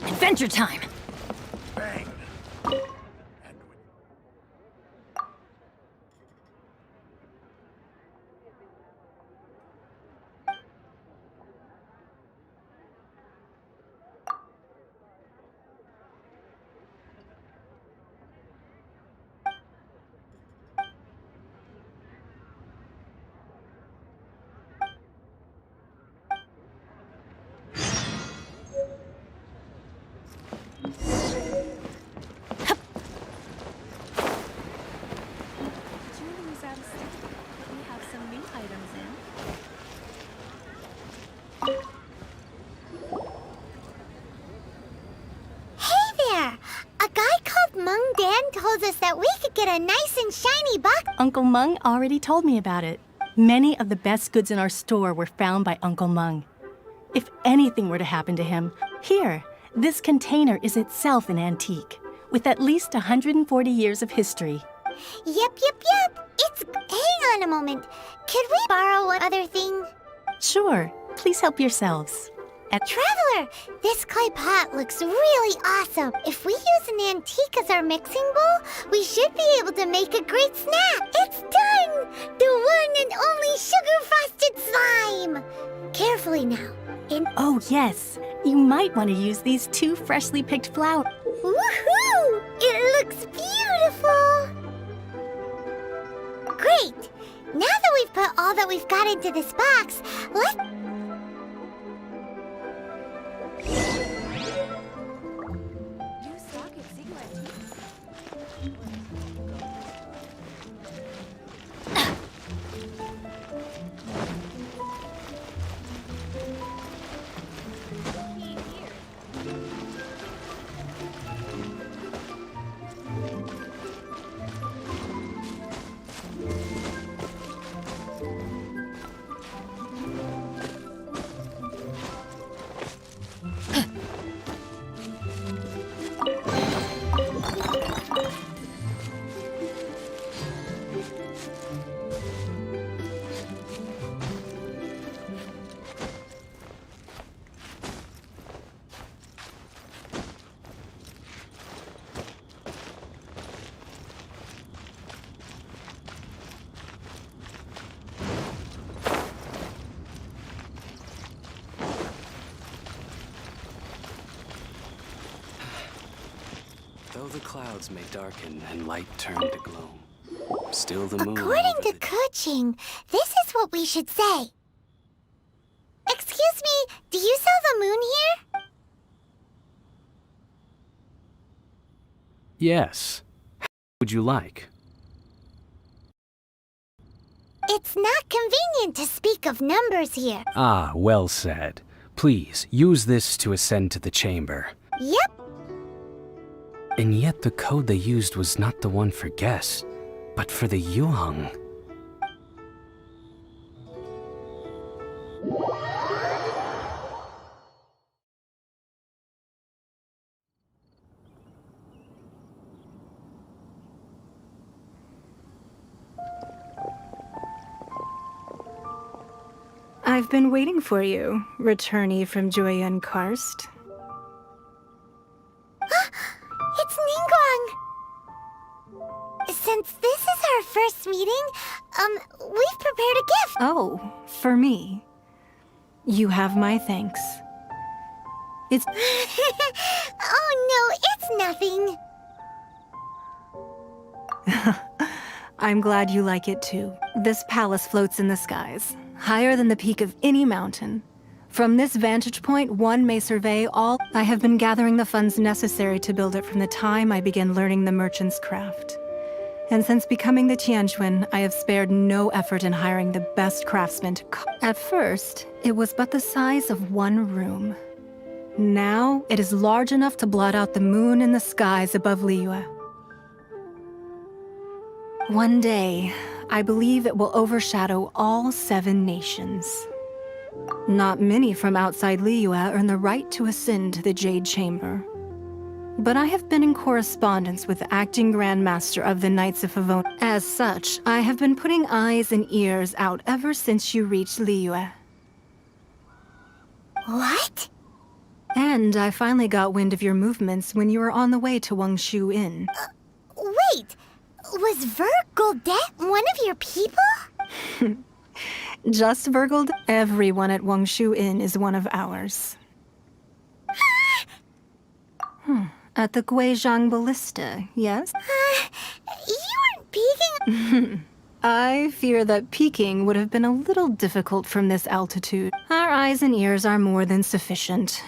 Adventure time! Bang! Told us that we could get a nice and shiny box. Uncle Mung already told me about it. Many of the best goods in our store were found by Uncle Mung. If anything were to happen to him, here, this container is itself an antique, with at least 140 years of history. Yep. Hang on a moment. Could we borrow one other thing? Sure. Please help yourselves. Traveler, this clay pot looks really awesome. If we use an antique as our mixing bowl, we should be able to make a great snack. It's done! The one and only sugar-frosted slime! Carefully now. Oh, yes. You might want to use these 2 freshly picked flowers. Woohoo! It looks beautiful! Great! Now that we've put all that we've got into this box, let's... Though the clouds may darken and light turn to gloom, still the moon... According to Kuching, this is what we should say. Excuse me, do you sell the moon here? Yes. How would you like? It's not convenient to speak of numbers here. Ah, well said. Please, use this to ascend to the chamber. Yep. And yet the code they used was not the one for guests, but for the Yuheng. I've been waiting for you, returnee from Jueyun Karst. It's Ningguang! Since this is our first meeting, we've prepared a gift. Oh, for me. You have my thanks. It's... Oh no, it's nothing. I'm glad you like it too. This palace floats in the skies, higher than the peak of any mountain. From this vantage point, one may survey all. I have been gathering the funds necessary to build it from the time I began learning the merchant's craft. And since becoming the Tianquan, I have spared no effort in hiring the best craftsmen to At first, it was but the size of one room. Now, it is large enough to blot out the moon in the skies above Liyue. One day, I believe it will overshadow all 7 nations. Not many from outside Liyue earn the right to ascend to the Jade Chamber. But I have been in correspondence with the acting Grand Master of the Knights of Favonius. As such, I have been putting eyes and ears out ever since you reached Liyue. What? And I finally got wind of your movements when you were on the way to Wangshu Inn. Wait, was Vergoldet one of your people? Just Vergold, everyone at Wangshu Inn is one of ours. At the Guizhang Ballista, yes? You weren't peeking. I fear that peeking would have been a little difficult from this altitude. Our eyes and ears are more than sufficient.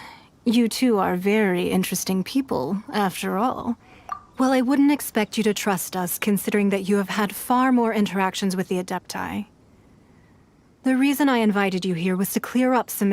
You two are very interesting people, after all. Well, I wouldn't expect you to trust us, considering that you have had far more interactions with the Adepti. The reason I invited you here was to clear up some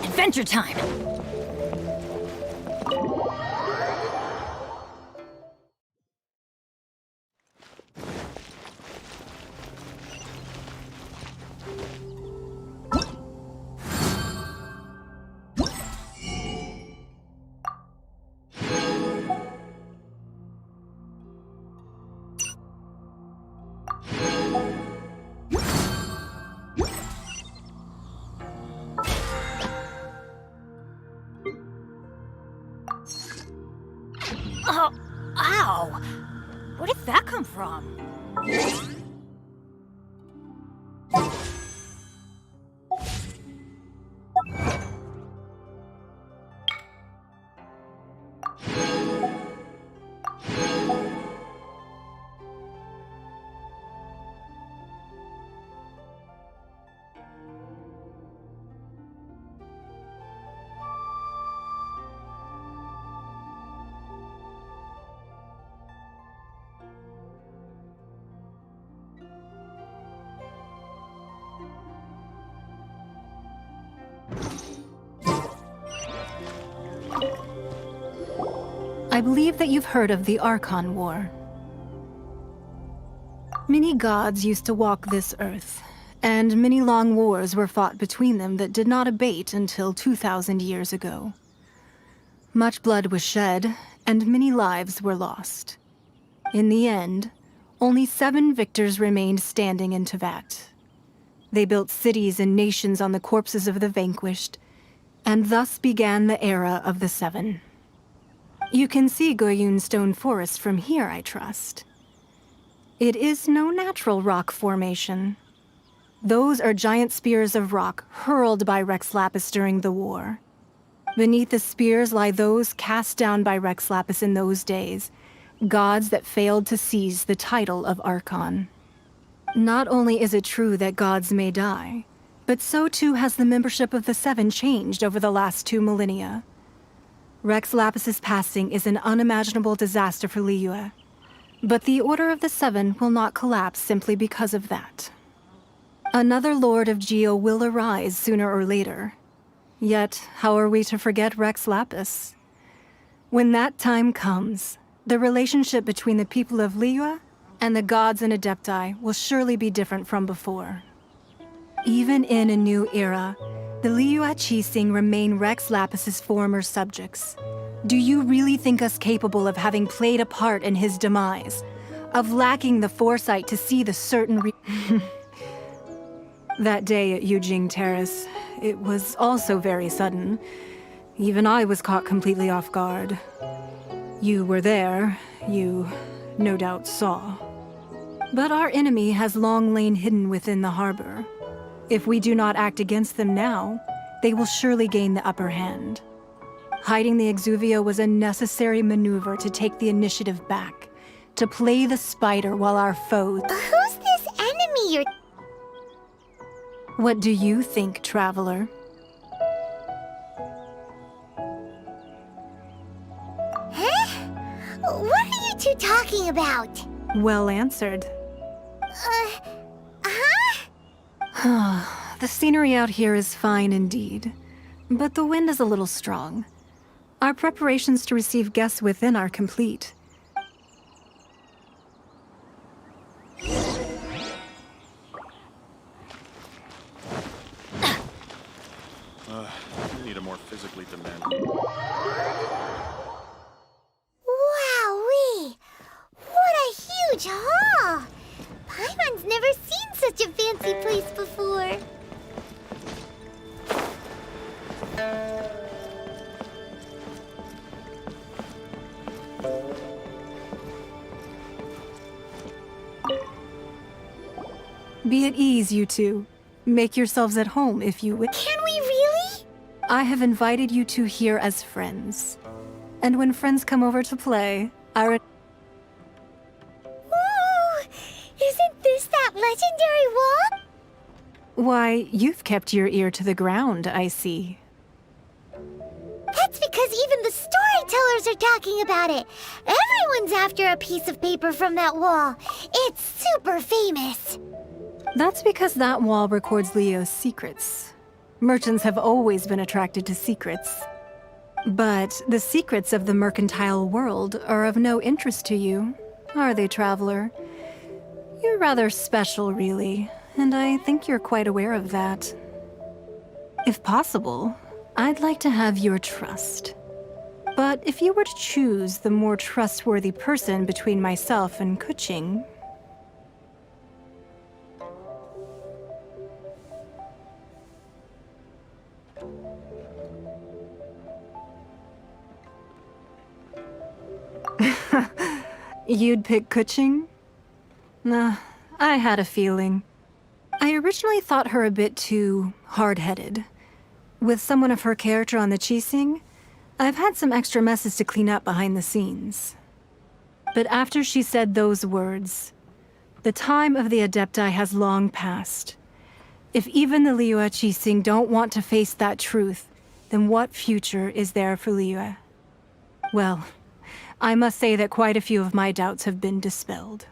Adventure time! Oh, ow! Where did that come from? I believe that you've heard of the Archon War. Many gods used to walk this earth, and many long wars were fought between them that did not abate until 2,000 years ago. Much blood was shed, and many lives were lost. In the end, only 7 victors remained standing in Tevat. They built cities and nations on the corpses of the vanquished, and thus began the era of the 7. You can see Goyun Stone Forest from here, I trust. It is no natural rock formation. Those are giant spears of rock hurled by Rex Lapis during the war. Beneath the spears lie those cast down by Rex Lapis in those days, gods that failed to seize the title of Archon. Not only is it true that gods may die, but so too has the membership of the 7 changed over the last 2 millennia. Rex Lapis's passing is an unimaginable disaster for Liyue, but the Order of the 7 will not collapse simply because of that. Another Lord of Geo will arise sooner or later. Yet, how are we to forget Rex Lapis? When that time comes, The relationship between the people of Liyue and the gods and Adepti will surely be different from before. Even in a new era, the Liyue Qixing remain Rex Lapis's former subjects. Do you really think us capable of having played a part in his demise? Of lacking the foresight to see the certain That day at Yujing Terrace, it was also very sudden. Even I was caught completely off guard. You were there, you no doubt saw. But our enemy has long lain hidden within the harbor. If we do not act against them now, they will surely gain the upper hand. Hiding the Exuvia was a necessary maneuver to take the initiative back, to play the spider while our foes... Who's this enemy you're... What do you think, Traveler? Huh? What are you two talking about? Well answered. The scenery out here is fine indeed, but the wind is a little strong. Our preparations to receive guests within are complete. We need a more physically demanding. Wowee! What a huge hall! Paimon's never seen such a fancy place before. Be at ease, you two. Make yourselves at home if you wish. Can we really? I have invited you two here as friends. And when friends come over to play, Ooh! Isn't this that legendary wall? Why, you've kept your ear to the ground, I see. That's because even the storytellers are talking about it. Everyone's after a piece of paper from that wall. It's super famous. That's because that wall records Leo's secrets. Merchants have always been attracted to secrets. But the secrets of the mercantile world are of no interest to you, are they, Traveler? You're rather special, really, and I think you're quite aware of that. If possible, I'd like to have your trust. But if you were to choose the more trustworthy person between myself and Kuching... You'd pick Kuching? Nah, I had a feeling. I originally thought her a bit too hard-headed. With someone of her character on the Qixing, I've had some extra messes to clean up behind the scenes. But after she said those words, the time of the Adepti has long passed. If even the Liyue Qixing don't want to face that truth, then what future is there for Liyue? Well, I must say that quite a few of my doubts have been dispelled.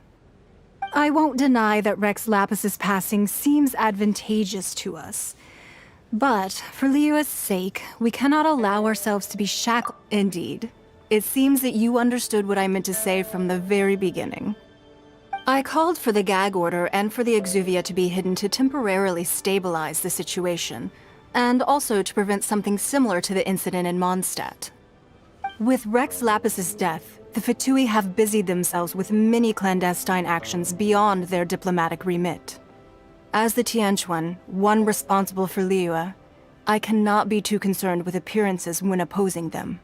I won't deny that Rex Lapis's passing seems advantageous to us. But, for Liyue's sake, we cannot allow ourselves to be shackled. Indeed. It seems that you understood what I meant to say from the very beginning. I called for the gag order and for the Exuvia to be hidden to temporarily stabilize the situation, and also to prevent something similar to the incident in Mondstadt. With Rex Lapis's death, the Fatui have busied themselves with many clandestine actions beyond their diplomatic remit. As the Tianquan, one responsible for Liyue, I cannot be too concerned with appearances when opposing them.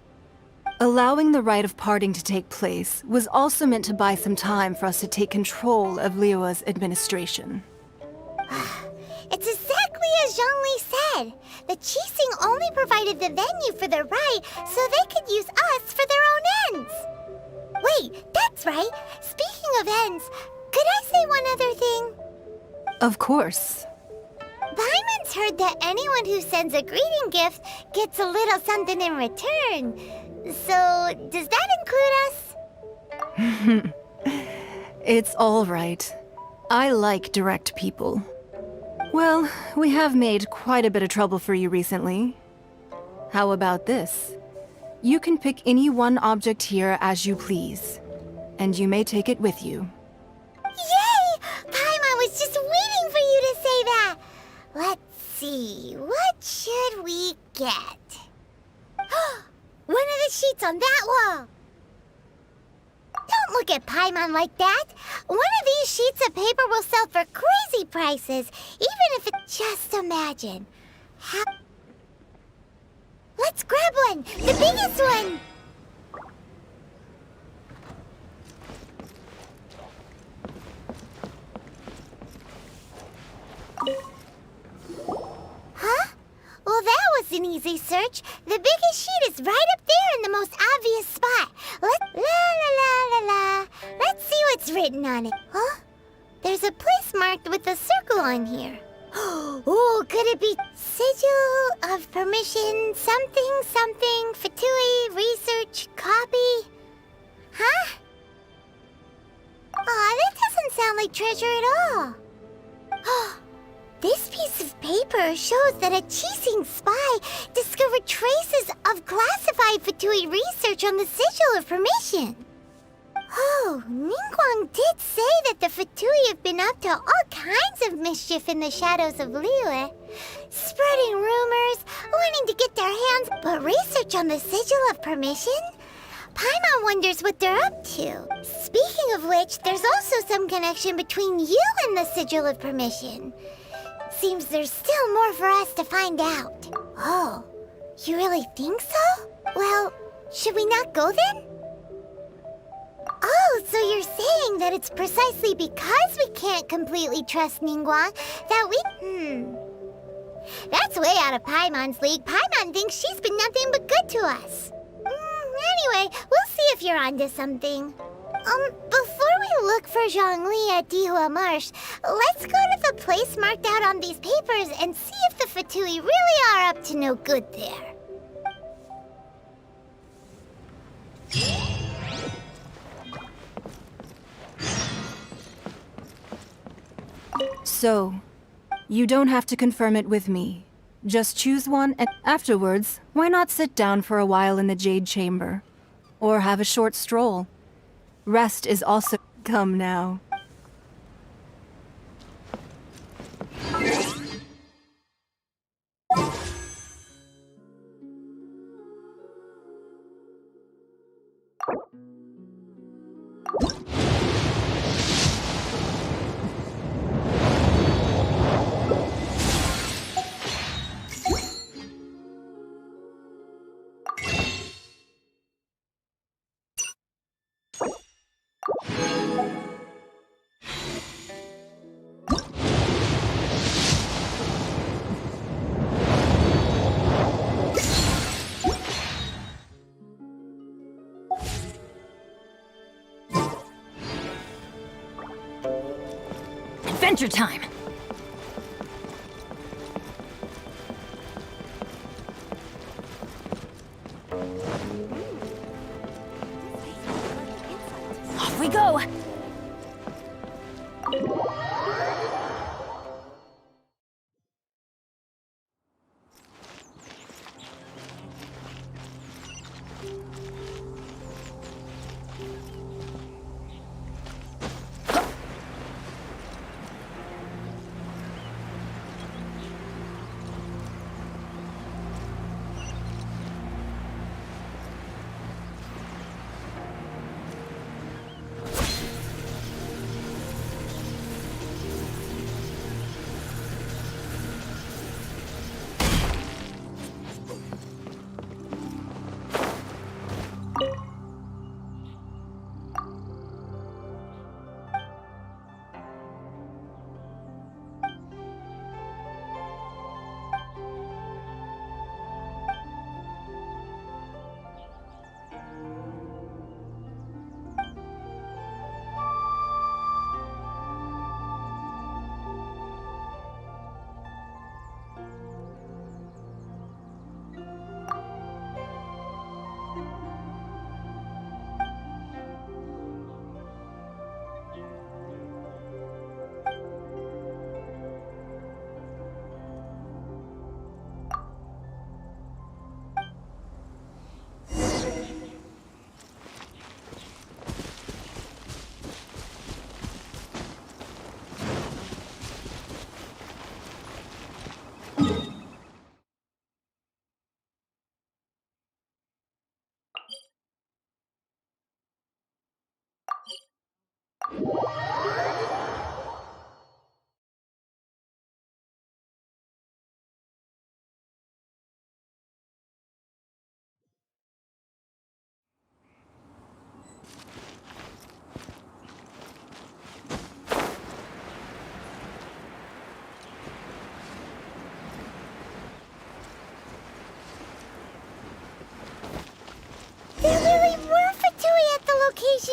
Allowing the rite of parting to take place was also meant to buy some time for us to take control of Liyue's administration. It's exactly as Zhongli said. The Qixing only provided the venue for the rite so they could use us for their own ends. Wait, that's right. Speaking of ends, could I say one other thing? Of course. Paimon's heard that anyone who sends a greeting gift gets a little something in return. So, does that include us? It's all right. I like direct people. Well, we have made quite a bit of trouble for you recently. How about this? You can pick any one object here as you please. and you may take it with you. Yay! Paimon was just waiting for you to say that! Let's see, what should we get? One of the sheets on that wall! Don't look at Paimon like that! One of these sheets of paper will sell for crazy prices, even if it's just imagine. Let's grab one! The biggest one! Huh? Well, that was an easy search. The biggest sheet is right up there in the most obvious spot. Let's see what's written on it. Huh? There's a place marked with a circle on here. Oh, could it be sigil of permission, something, Fatui, research, copy? Huh? Aw, that doesn't sound like treasure at all. This piece of paper shows that a Qixing spy discovered traces of classified Fatui research on the sigil of permission. Oh, Ningguang did say that the Fatui have been up to all kinds of mischief in the shadows of Liyue, spreading rumors, wanting to get their hands, but research on the sigil of permission? Paimon wonders what they're up to. Speaking of which, there's also some connection between you and the sigil of permission. Seems there's still more for us to find out. Oh, you really think so? Well, should we not go then? Oh, so you're saying that it's precisely because we can't completely trust Ningguang that we... That's way out of Paimon's league. Paimon thinks she's been nothing but good to us. Anyway, we'll see if you're onto something. Before we look for Zhongli at Dihua Marsh, let's go to the place marked out on these papers and see if the Fatui really are up to no good there. So, you don't have to confirm it with me. Just choose one, and afterwards, why not sit down for a while in the Jade Chamber? Or have a short stroll. Rest is also... Come now. Adventure time! Off we go!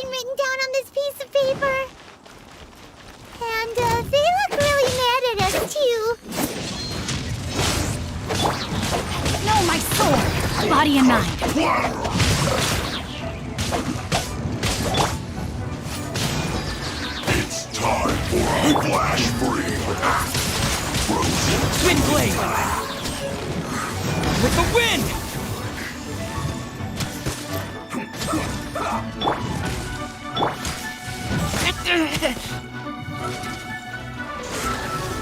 destination written down on this piece of paper. And, they look really mad at us, too. No, my sword! Body and mind. It's time for a flash freeze. Twin blade! With the wind!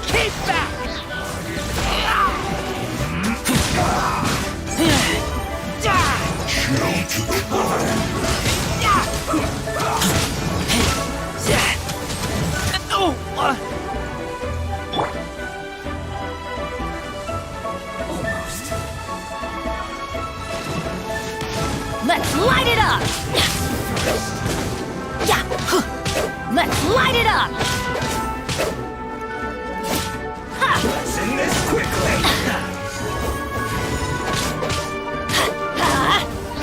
Keep back! Chill to the bone. Let's light it up! Yeah! Let's light it up! Let's end this quickly!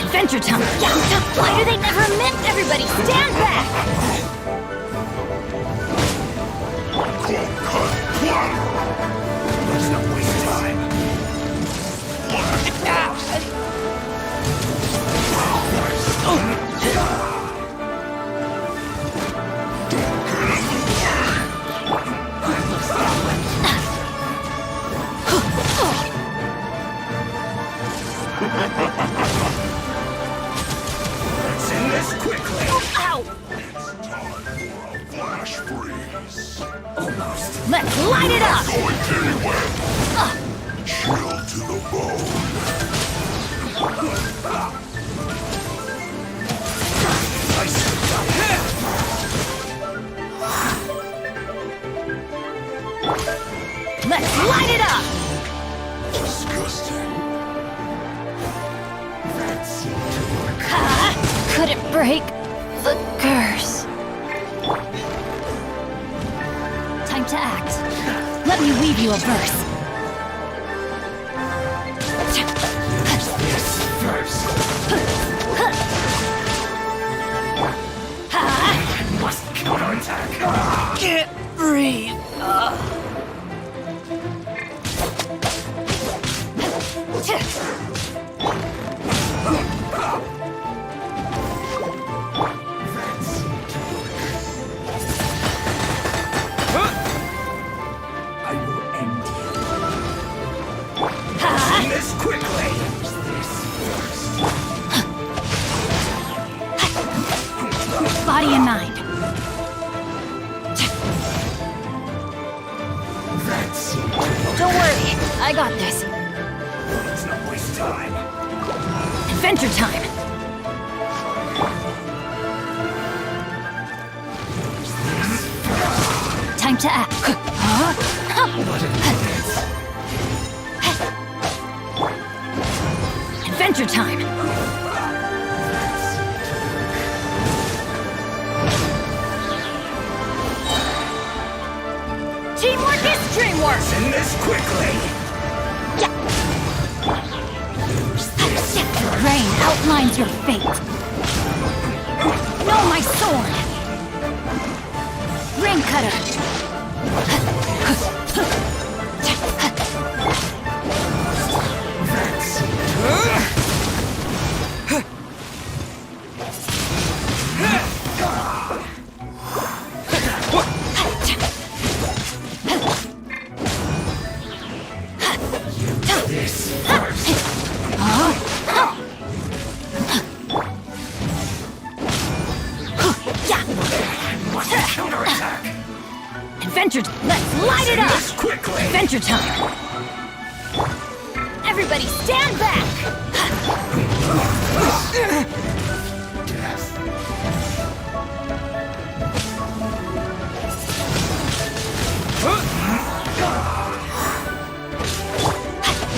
Adventure time! Yeah! Why do they never admit everybody? Stand back! Let's not waste time. Let's end this quickly. Ow! Flash freeze. Almost. Let's light it up! Going anywhere. Chill to the bone. Let's light it up! Disgusting. Could it break the curse? Time to act. Let me weave you a verse. Must counterattack. Can't breathe. I will end you. End this quickly. Body and mind. Don't worry, I got this. Let's not waste time. Adventure time. Time to act. Adventure time. Teamwork is dreamwork. End this quickly. Rain outlines your fate. No, my sword. Rain cutter. Adventure time. Let's light it up! Quickly. Adventure time. Everybody stand back!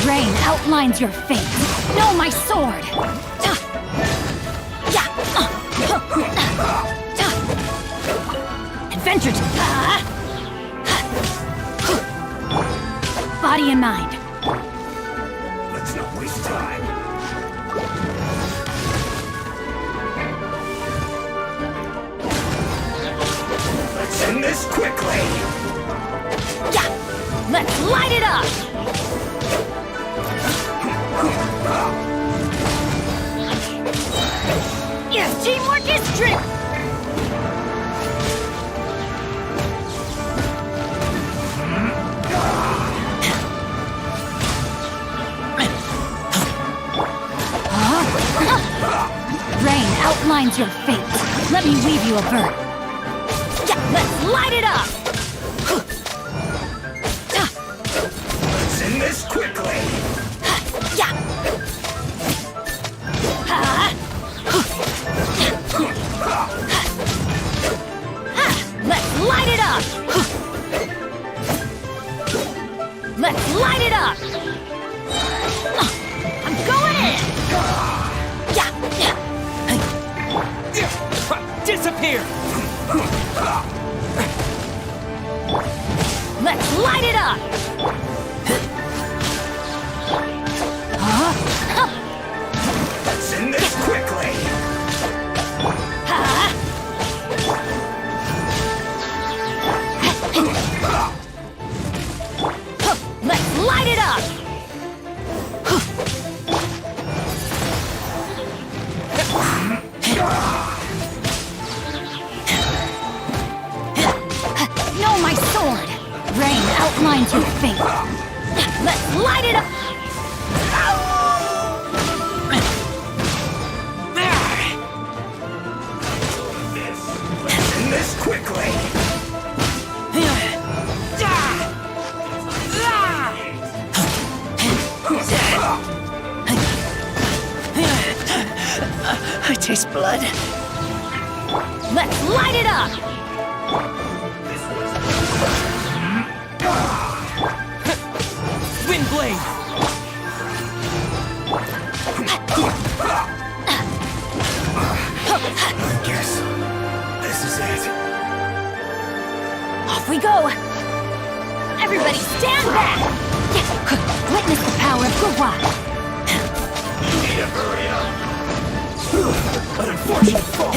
Rain outlines your fate. No, my sword! Adventure time. Body and mind. Let's not waste time. this quickly! Yeah! Let's light it up! Yes, teamwork is strength! Rain outlines your fate. Let me weave you a bird. Yeah, let's light it up! Let's end this quickly! Yeah! Let's light it up! Let's light it up! I'm going in! Disappear! Let's light it up! Let's end this quickly! Let's light it up! No, my sword! Rain outlines your fate. Let's light it up! Let's end this quickly! I taste blood. Let's light it up! Wind blade! I guess this is it. Off we go! Everybody stand back! Witness the power of Gua. Need to hurry up! An unfortunate fall!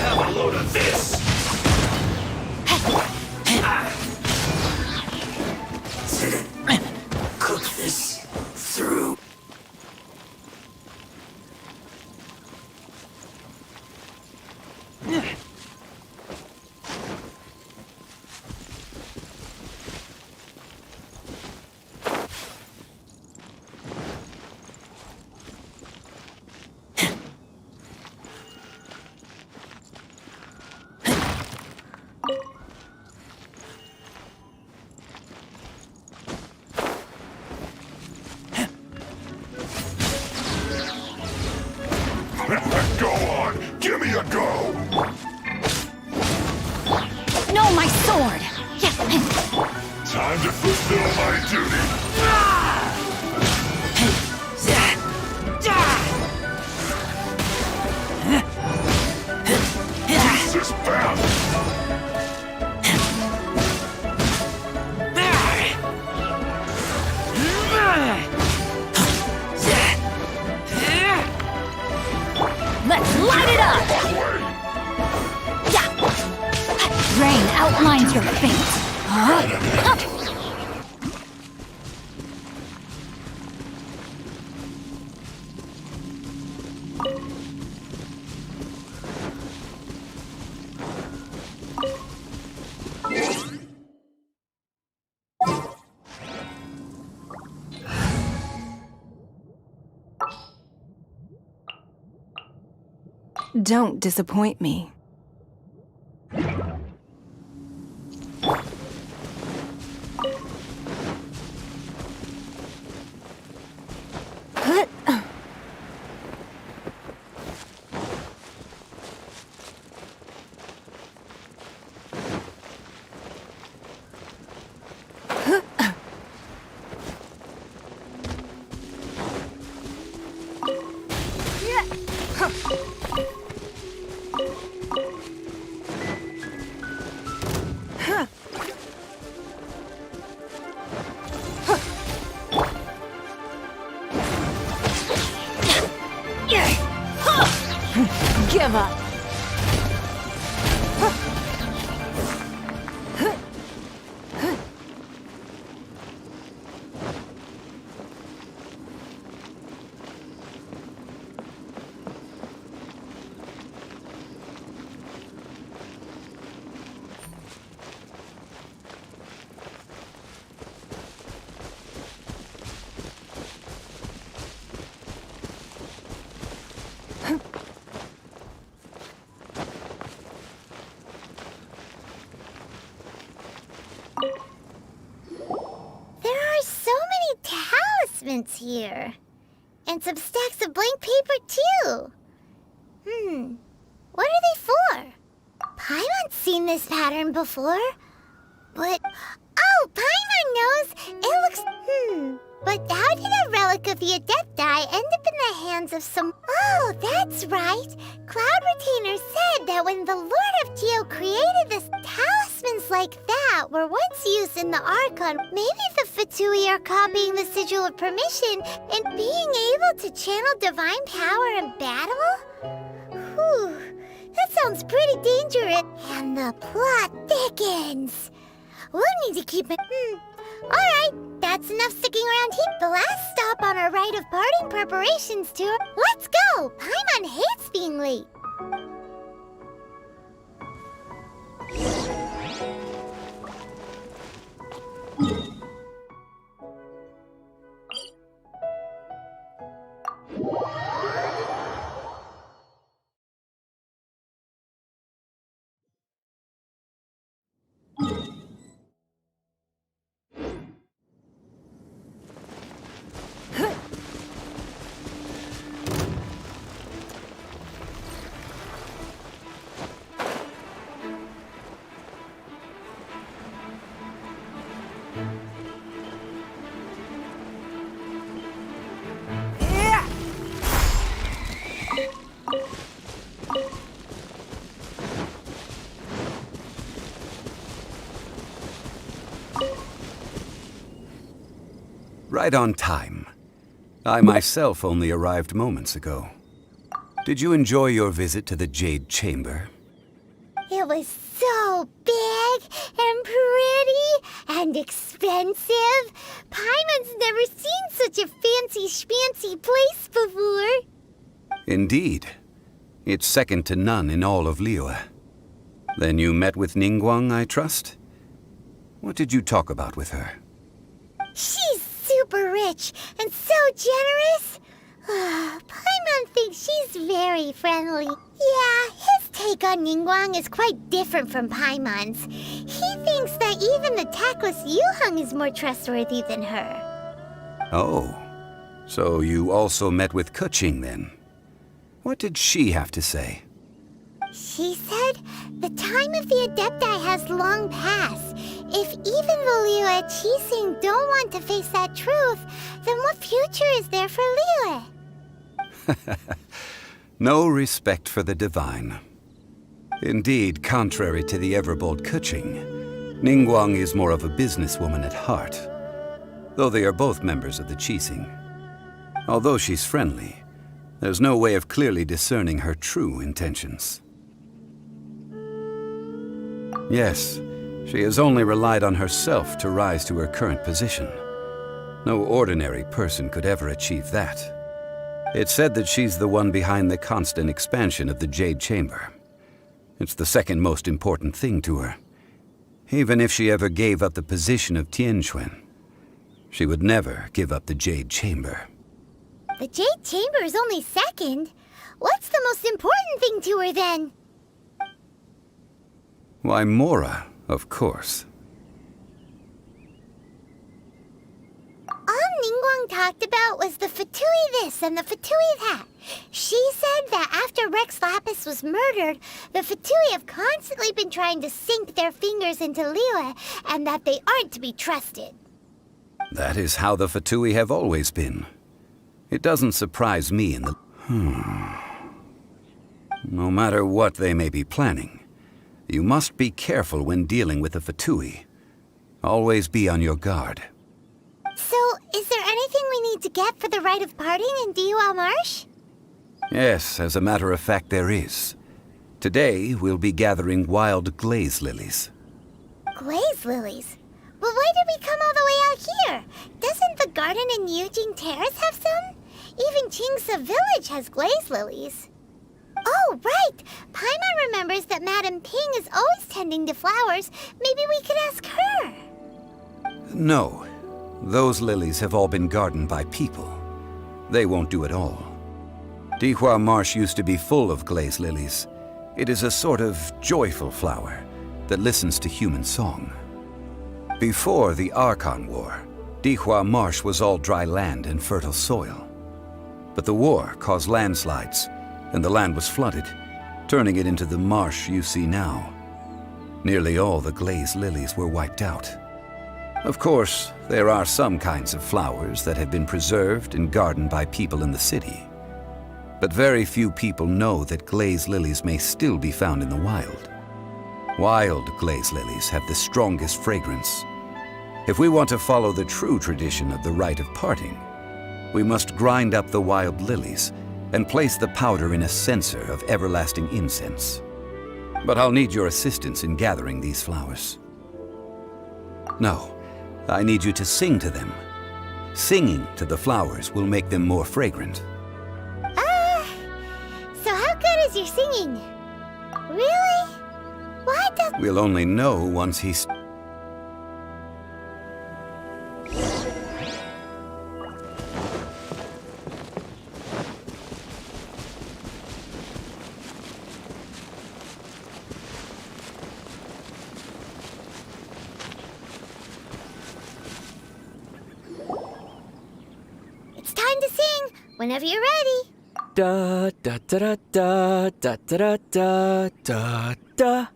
Have a load of this! Cook this through. Go on! Give me a go! No, my sword! Time to fulfill my duty! Use this bound! Let's light it up! Yeah! Rain outlines your fate. Don't disappoint me. Give up. Here. And some stacks of blank paper, too. What are they for? Paimon's seen this pattern before. But... oh, Paimon knows! It looks... But how did a relic of the Adepti end up in the hands of some... oh, that's right! Cloud Retainer said that when the Lord of Geo created this, talismans like that were once used in the Archon. Maybe the Fatui are copying the Sigil of Permission and being able to channel divine power in battle? Whew, that sounds pretty dangerous. And the plot thickens. We'll need to keep it... Alright, that's enough sticking around here. The last stop on our rite of parting preparations tour. Let's go! Paimon hates being late. Right on time. I myself only arrived moments ago. Did you enjoy your visit to the Jade Chamber? It was so big and pretty and expensive. Paimon's never seen such a fancy schmancy place before. Indeed. It's second to none in all of Liyue. Then you met with Ningguang, I trust? What did you talk about with her? She's super rich and so generous. Paimon thinks she's very friendly. Yeah, his take on Ningguang is quite different from Paimon's. He thinks that even the tactless Yuheng is more trustworthy than her. Oh, so you also met with Keqing then? What did she have to say? She said the time of the Adepti has long passed. If even the Liyue Qixing don't want to face that truth, then what future is there for Liyue? No respect for the divine. Indeed, contrary to the ever-bold Keqing, Ningguang is more of a businesswoman at heart, though they are both members of the Qixing. Although she's friendly, there's no way of clearly discerning her true intentions. Yes, she has only relied on herself to rise to her current position. No ordinary person could ever achieve that. It's said that she's the one behind the constant expansion of the Jade Chamber. It's the second most important thing to her. Even if she ever gave up the position of Tianquan, she would never give up the Jade Chamber. The Jade Chamber is only second. What's the most important thing to her then? Why, Mora, of course. All Ningguang talked about was the Fatui this and the Fatui that. She said that after Rex Lapis was murdered, the Fatui have constantly been trying to sink their fingers into Liyue, and that they aren't to be trusted. That is how the Fatui have always been. It doesn't surprise me in the... No matter what they may be planning, you must be careful when dealing with the Fatui. Always be on your guard. So, is there anything we need to get for the rite of parting in Diwa Marsh? Yes, as a matter of fact, there is. Today, we'll be gathering wild glaze lilies. Glaze lilies? But why did we come all the way out here? Doesn't the garden in Eugene Terrace have some? Even Chingsa Village has glaze lilies. Oh, right! Paimon remembers that Madame Ping is always tending to flowers. Maybe we could ask her. No. Those lilies have all been gardened by people. They won't do it all. Dihua Marsh used to be full of glaze lilies. It is a sort of joyful flower that listens to human song. Before the Archon War, Dihua Marsh was all dry land and fertile soil. But the war caused landslides, and the land was flooded, turning it into the marsh you see now. Nearly all the glaze lilies were wiped out. Of course, there are some kinds of flowers that have been preserved and gardened by people in the city. But very few people know that glaze lilies may still be found in the wild. Wild glaze lilies have the strongest fragrance. If we want to follow the true tradition of the rite of parting, we must grind up the wild lilies and place the powder in a censer of everlasting incense. But I'll need your assistance in gathering these flowers. No, I need you to sing to them. Singing to the flowers will make them more fragrant. So how good is your singing? Really? Why does... We'll only know once he's... It's time to sing, whenever you're ready. Da da da da da da da da da da.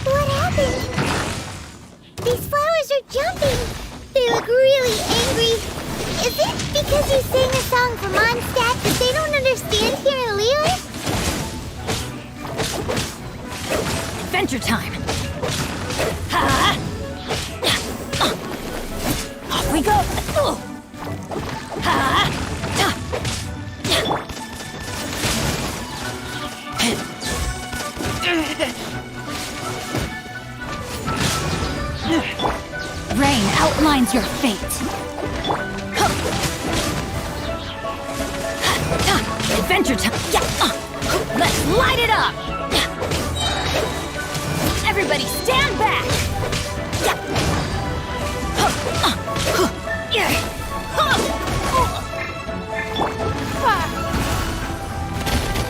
What happened? These flowers are jumping. They look really angry. Is it because you sang a song for Mondstadt that they don't understand here in Liyue? Adventure time! Ha! Off we go! Ha! Rain outlines your fate. Adventure time! Let's light it up! Everybody stand back!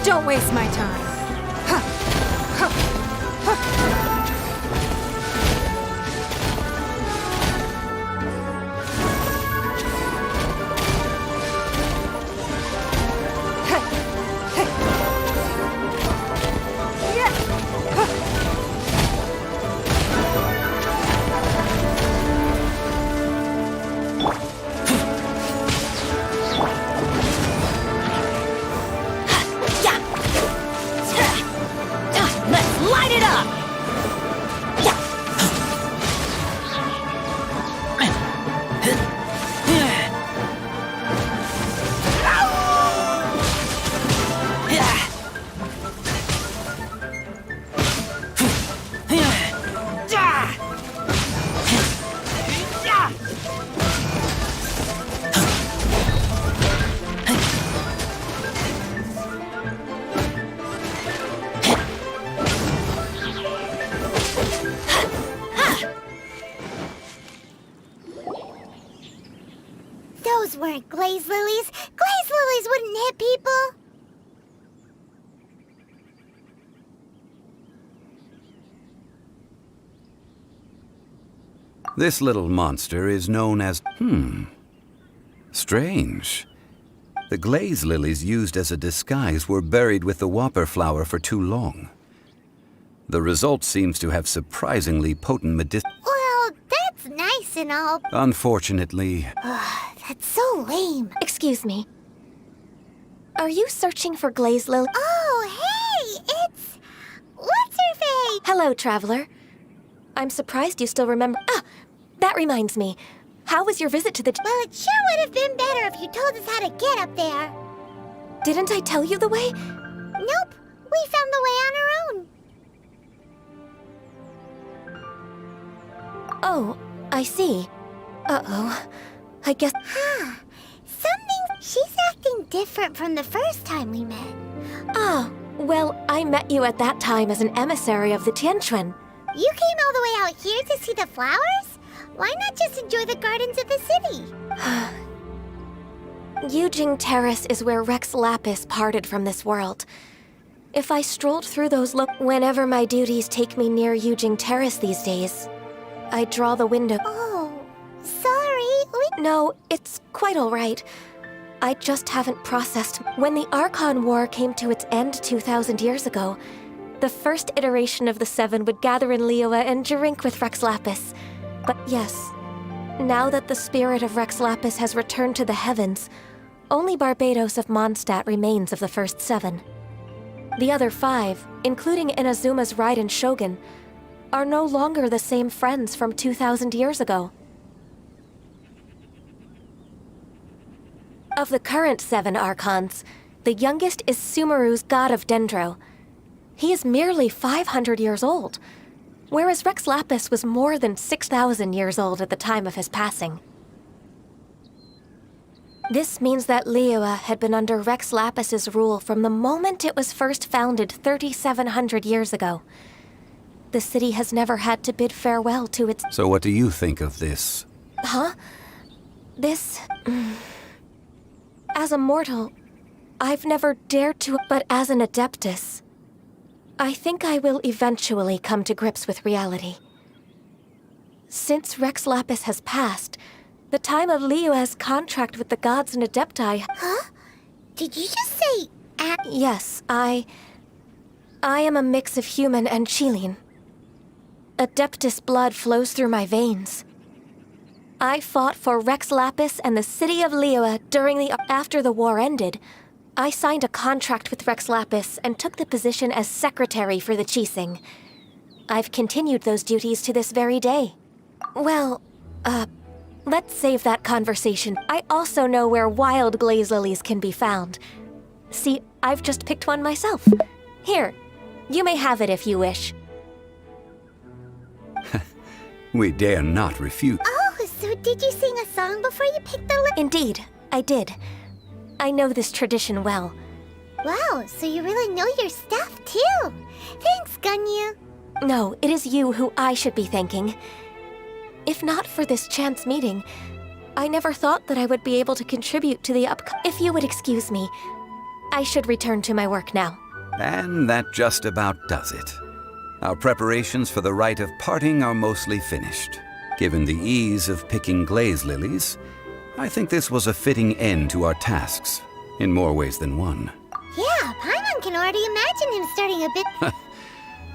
Don't waste my time. Let's light it up! Those weren't glaze lilies. Glaze lilies wouldn't hit people. This little monster is known as... Strange. The glaze lilies used as a disguise were buried with the whopper flower for too long. The result seems to have surprisingly potent medicinal... Well, that's nice and all. Unfortunately... That's so lame. Excuse me. Are you searching for glaze lily? Oh, hey! It's... What's her face? Hello, traveler. I'm surprised you still remember... Ah! That reminds me. How was your visit to the... Well, it sure would have been better if you told us how to get up there. Didn't I tell you the way? Nope, we found the way on our own. Oh, I see. Uh-oh. I guess... She's acting different from the first time we met. Ah, well, I met you at that time as an emissary of the Tianquan. You came all the way out here to see the flowers? Why not just enjoy the gardens of the city? Yujing Terrace is where Rex Lapis parted from this world. If I strolled through those whenever my duties take me near Yujing Terrace these days, I draw the window. Oh, sorry. No, it's quite all right. I just haven't processed. When the Archon War came to its end 2,000 years ago, the first iteration of the Seven would gather in Liyue and drink with Rex Lapis. But yes, now that the spirit of Rex Lapis has returned to the heavens, only Barbados of Mondstadt remains of the first 7. The other 5, including Inazuma's Raiden Shogun, are no longer the same friends from 2,000 years ago. Of the current 7 Archons, the youngest is Sumeru's god of Dendro. He is merely 500 years old, whereas Rex Lapis was more than 6,000 years old at the time of his passing. This means that Liyue had been under Rex Lapis's rule from the moment it was first founded 3,700 years ago. The city has never had to bid farewell to its... So what do you think of this? Huh? This... As a mortal, I've never dared to, but as an Adeptus, I think I will eventually come to grips with reality. Since Rex Lapis has passed, the time of Liyue's contract with the gods and Adepti... Huh? Did you just say... Yes, I am a mix of human and Qilin. Adeptus blood flows through my veins. I fought for Rex Lapis and the city of Liyue during the... After the war ended, I signed a contract with Rex Lapis and took the position as secretary for the Qixing. I've continued those duties to this very day. Well, let's save that conversation. I also know where wild glaze lilies can be found. See, I've just picked one myself. Here, you may have it if you wish. We dare not refuse. Oh, so did you sing a song before you picked the Indeed, I did. I know this tradition well. Wow, so you really know your stuff, too. Thanks, Gunyu. No, it is you who I should be thanking. If not for this chance meeting, I never thought that I would be able to contribute to the If you would excuse me, I should return to my work now. And that just about does it. Our preparations for the rite of parting are mostly finished. Given the ease of picking glaze lilies, I think this was a fitting end to our tasks, in more ways than one. Yeah, Paimon can already imagine him starting a bit...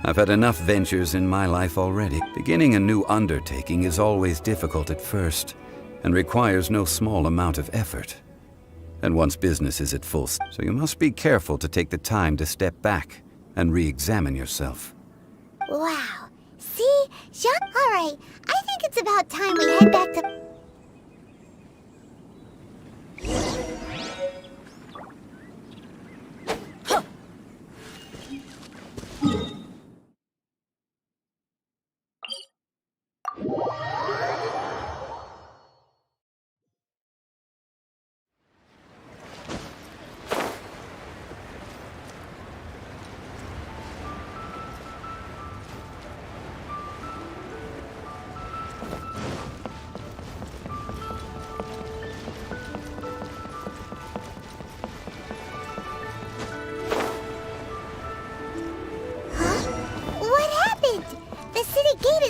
I've had enough ventures in my life already. Beginning a new undertaking is always difficult at first, and requires no small amount of effort. And once business is at full, so you must be careful to take the time to step back and re-examine yourself. Wow. See? Alright, I think it's about time we head back to...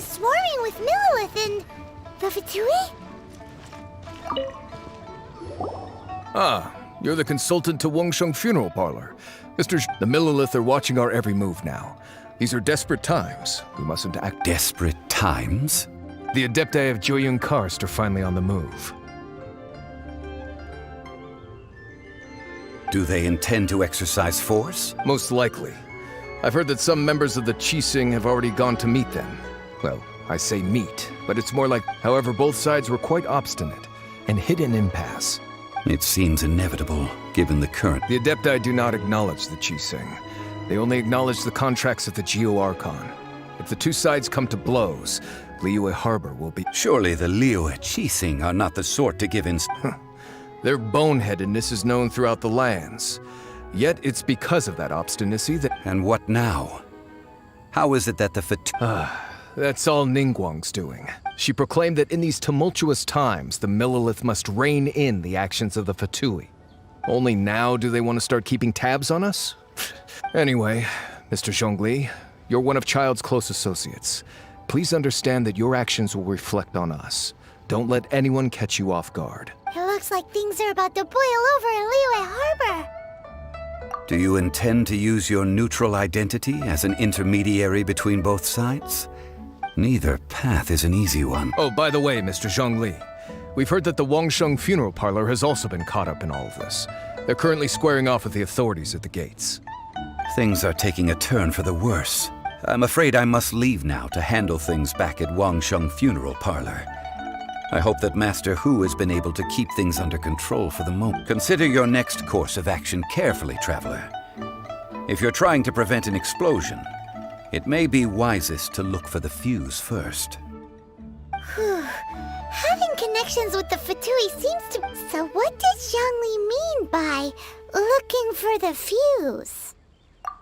Swarming with Millilith and... the Fatui? Ah, you're the consultant to Wengsheng Funeral Parlor. The Millilith are watching our every move now. These are desperate times. We mustn't act... Desperate times? The Adepti of Joyun Karst are finally on the move. Do they intend to exercise force? Most likely. I've heard that some members of the Qixing have already gone to meet them. Well, I say meet, but it's more like, however, both sides were quite obstinate and hit an impasse. It seems inevitable, given the current. The Adepti do not acknowledge the Qixing. They only acknowledge the contracts of the Geo Archon. If the two sides come to blows, Liyue Harbor will be... Surely the Liyue Qixing are not the sort to give in... Their boneheadedness is known throughout the lands. Yet it's because of that obstinacy that... And what now? How is it that the That's all Ningguang's doing. She proclaimed that in these tumultuous times, the Millelith must rein in the actions of the Fatui. Only now do they want to start keeping tabs on us? Anyway, Mr. Zhongli, you're one of Child's close associates. Please understand that your actions will reflect on us. Don't let anyone catch you off guard. It looks like things are about to boil over in Liyue Harbor. Do you intend to use your neutral identity as an intermediary between both sides? Neither path is an easy one. Oh, by the way, Mr. Zhongli, we've heard that the Wangsheng funeral parlor has also been caught up in all of this. They're currently squaring off with the authorities at the gates. Things are taking a turn for the worse. I'm afraid I must leave now to handle things back at Wangsheng funeral parlor. I hope that Master Hu has been able to keep things under control for the moment. Consider your next course of action carefully, traveler. If you're trying to prevent an explosion, it may be wisest to look for the fuse first. Having connections with the Fatui seems to... So what does Zhongli mean by looking for the fuse?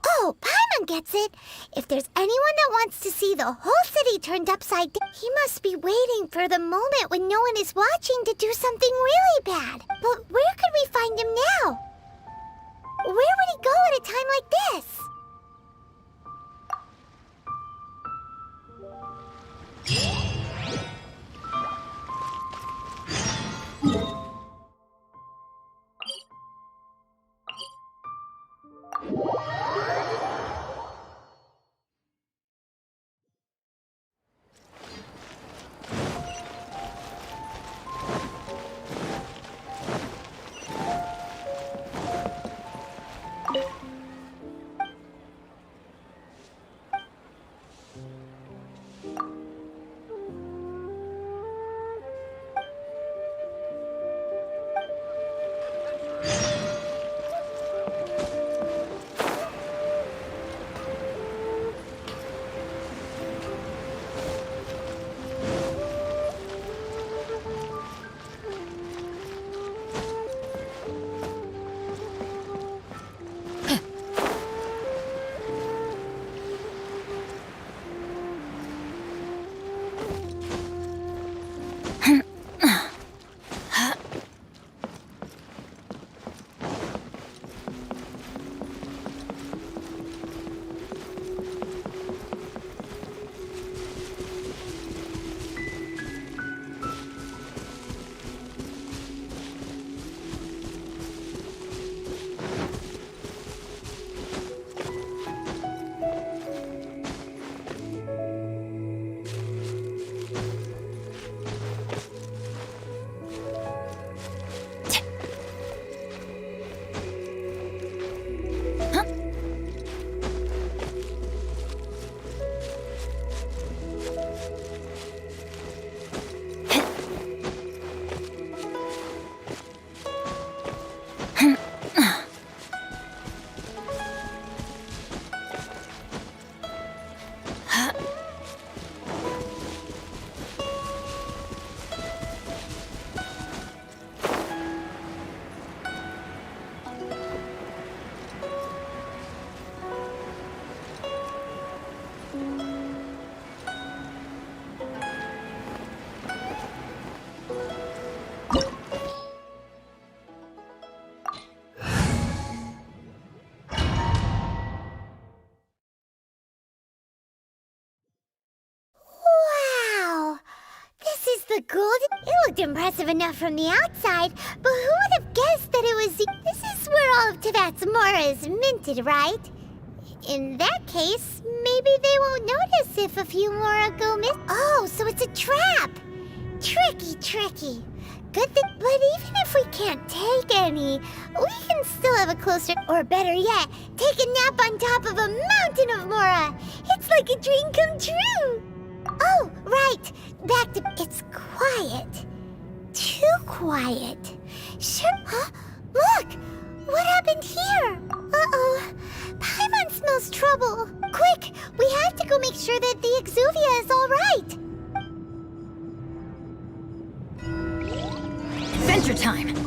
Oh, Paimon gets it. If there's anyone that wants to see the whole city turned upside down, he must be waiting for the moment when no one is watching to do something really bad. But where could we find him now? Where would he go at a time like this? The gold? It looked impressive enough from the outside, but who would have guessed that it was... This is where all of Teyvat's mora is minted, right? In that case, maybe they won't notice if a few mora go miss... Oh, so it's a trap! Tricky, tricky. Good thing... But even if we can't take any, we can still have a closer... Or better yet, take a nap on top of a mountain of mora! It's like a dream come true! Oh, right. Back to... It's quiet. Too quiet. Sure... Huh? Look! What happened here? Uh-oh. Paimon smells trouble. Quick! We have to go make sure that the Exuvia is all right. Adventure time!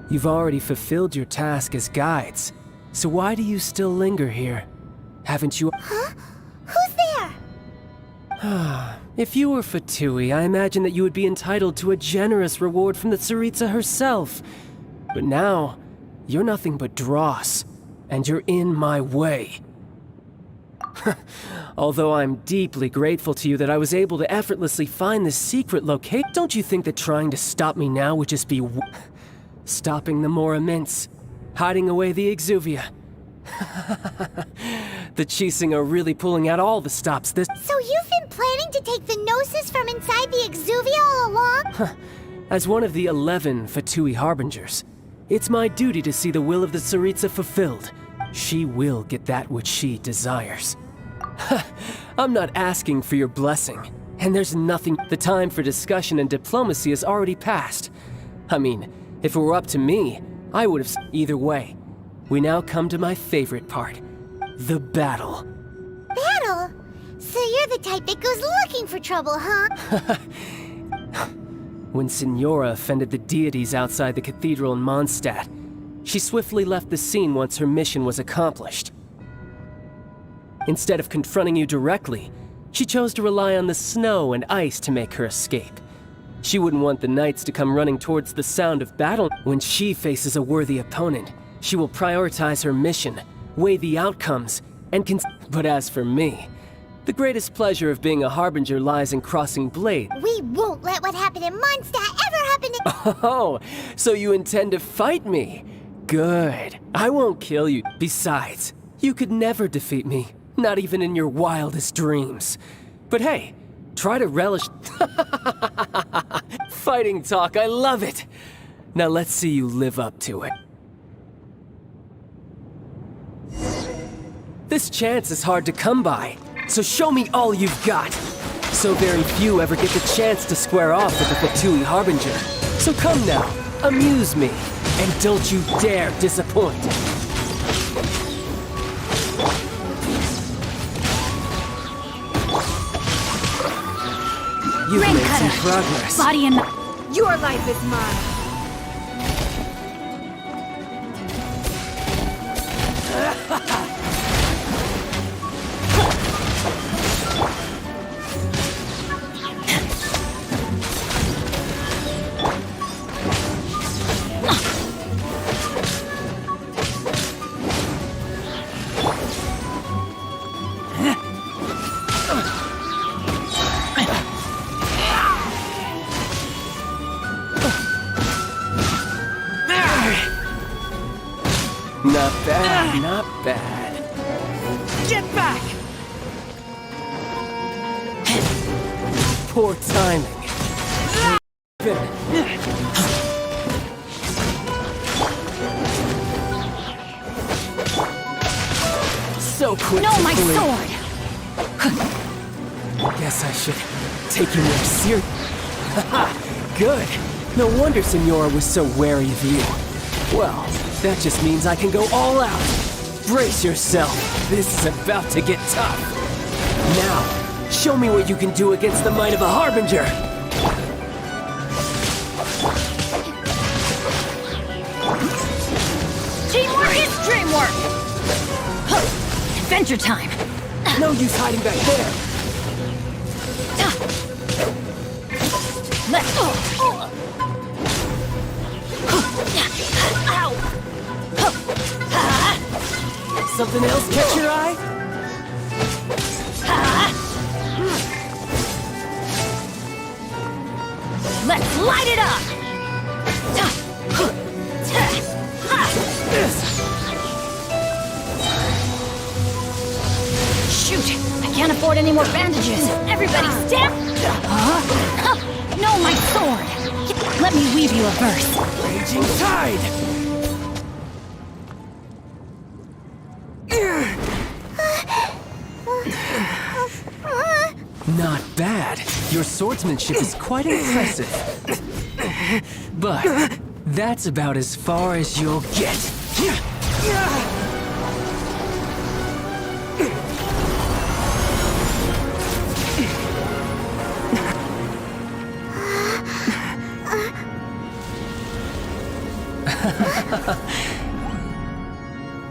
You've already fulfilled your task as guides, so why do you still linger here? Haven't you... Huh? Who's there? If you were Fatui, I imagine that you would be entitled to a generous reward from the Tsaritsa herself. But now, you're nothing but dross, and you're in my way. Although I'm deeply grateful to you that I was able to effortlessly find this secret location, don't you think that trying to stop me now would just be stopping the more immense, hiding away the Exuvia? The Chising are really pulling out all the stops this— So you've been planning to take the Gnosis from inside the Exuvia all along? As one of the 11 Fatui Harbingers, it's my duty to see the will of the Tsaritsa fulfilled. She will get that which she desires. I'm not asking for your blessing, and there's nothing— The time for discussion and diplomacy has already passed. I mean, if it were up to me, I would have— Either way, we now come to my favorite part. The battle. Battle? So you're the type that goes looking for trouble, huh? When Signora offended the deities outside the cathedral in Mondstadt, she swiftly left the scene once her mission was accomplished. Instead of confronting you directly, she chose to rely on the snow and ice to make her escape. She wouldn't want the knights to come running towards the sound of battle. When she faces a worthy opponent, she will prioritize her mission, weigh the outcomes, and But as for me, the greatest pleasure of being a Harbinger lies in crossing blades. We won't let what happened in Mondstadt ever happen in— Oh, so you intend to fight me? Good. I won't kill you. Besides, you could never defeat me, not even in your wildest dreams. But hey, try to relish— Fighting talk, I love it! Now let's see you live up to it. This chance is hard to come by, so show me all you've got. So very few ever get the chance to square off with the Fatui Harbinger. So come now, amuse me, and don't you dare disappoint. You've Rain made some cutter. progress. Body and... Your life is mine. Not bad, not bad. Get back! Poor timing. So quick. No, to my flee. sword! Guess I should take you more seriously. Good. No wonder Signora was so wary of you. Well, that just means I can go all out. Brace yourself. This is about to get tough. Now, show me what you can do against the might of a Harbinger. Teamwork is dreamwork! Adventure time! No use hiding back there. Let's go! Ow! Something else catch your eye? Let's light it up! Shoot! I can't afford any more bandages! Everybody stand! No Feel my sword! Let me weave you a verse. Raging tide! Not bad. Your swordsmanship is quite impressive. But that's about as far as you'll get.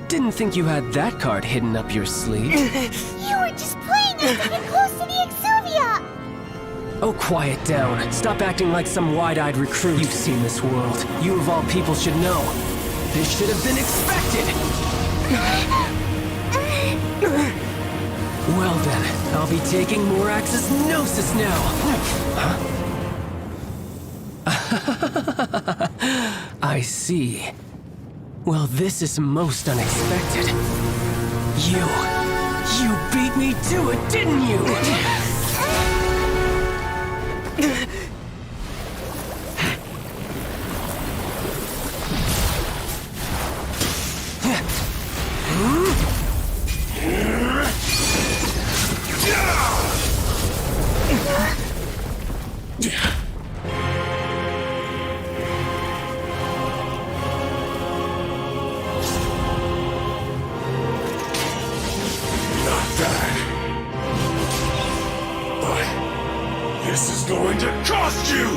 Didn't think you had that card hidden up your sleeve. You were just playing us to get close to the Exuvia! Oh, quiet down. Stop acting like some wide-eyed recruit. You've seen this world. You of all people should know. This should have been expected! Well then, I'll be taking Morax's Gnosis now! Huh? I see. Well, this is most unexpected. You beat me to it, didn't you? This is going to cost you!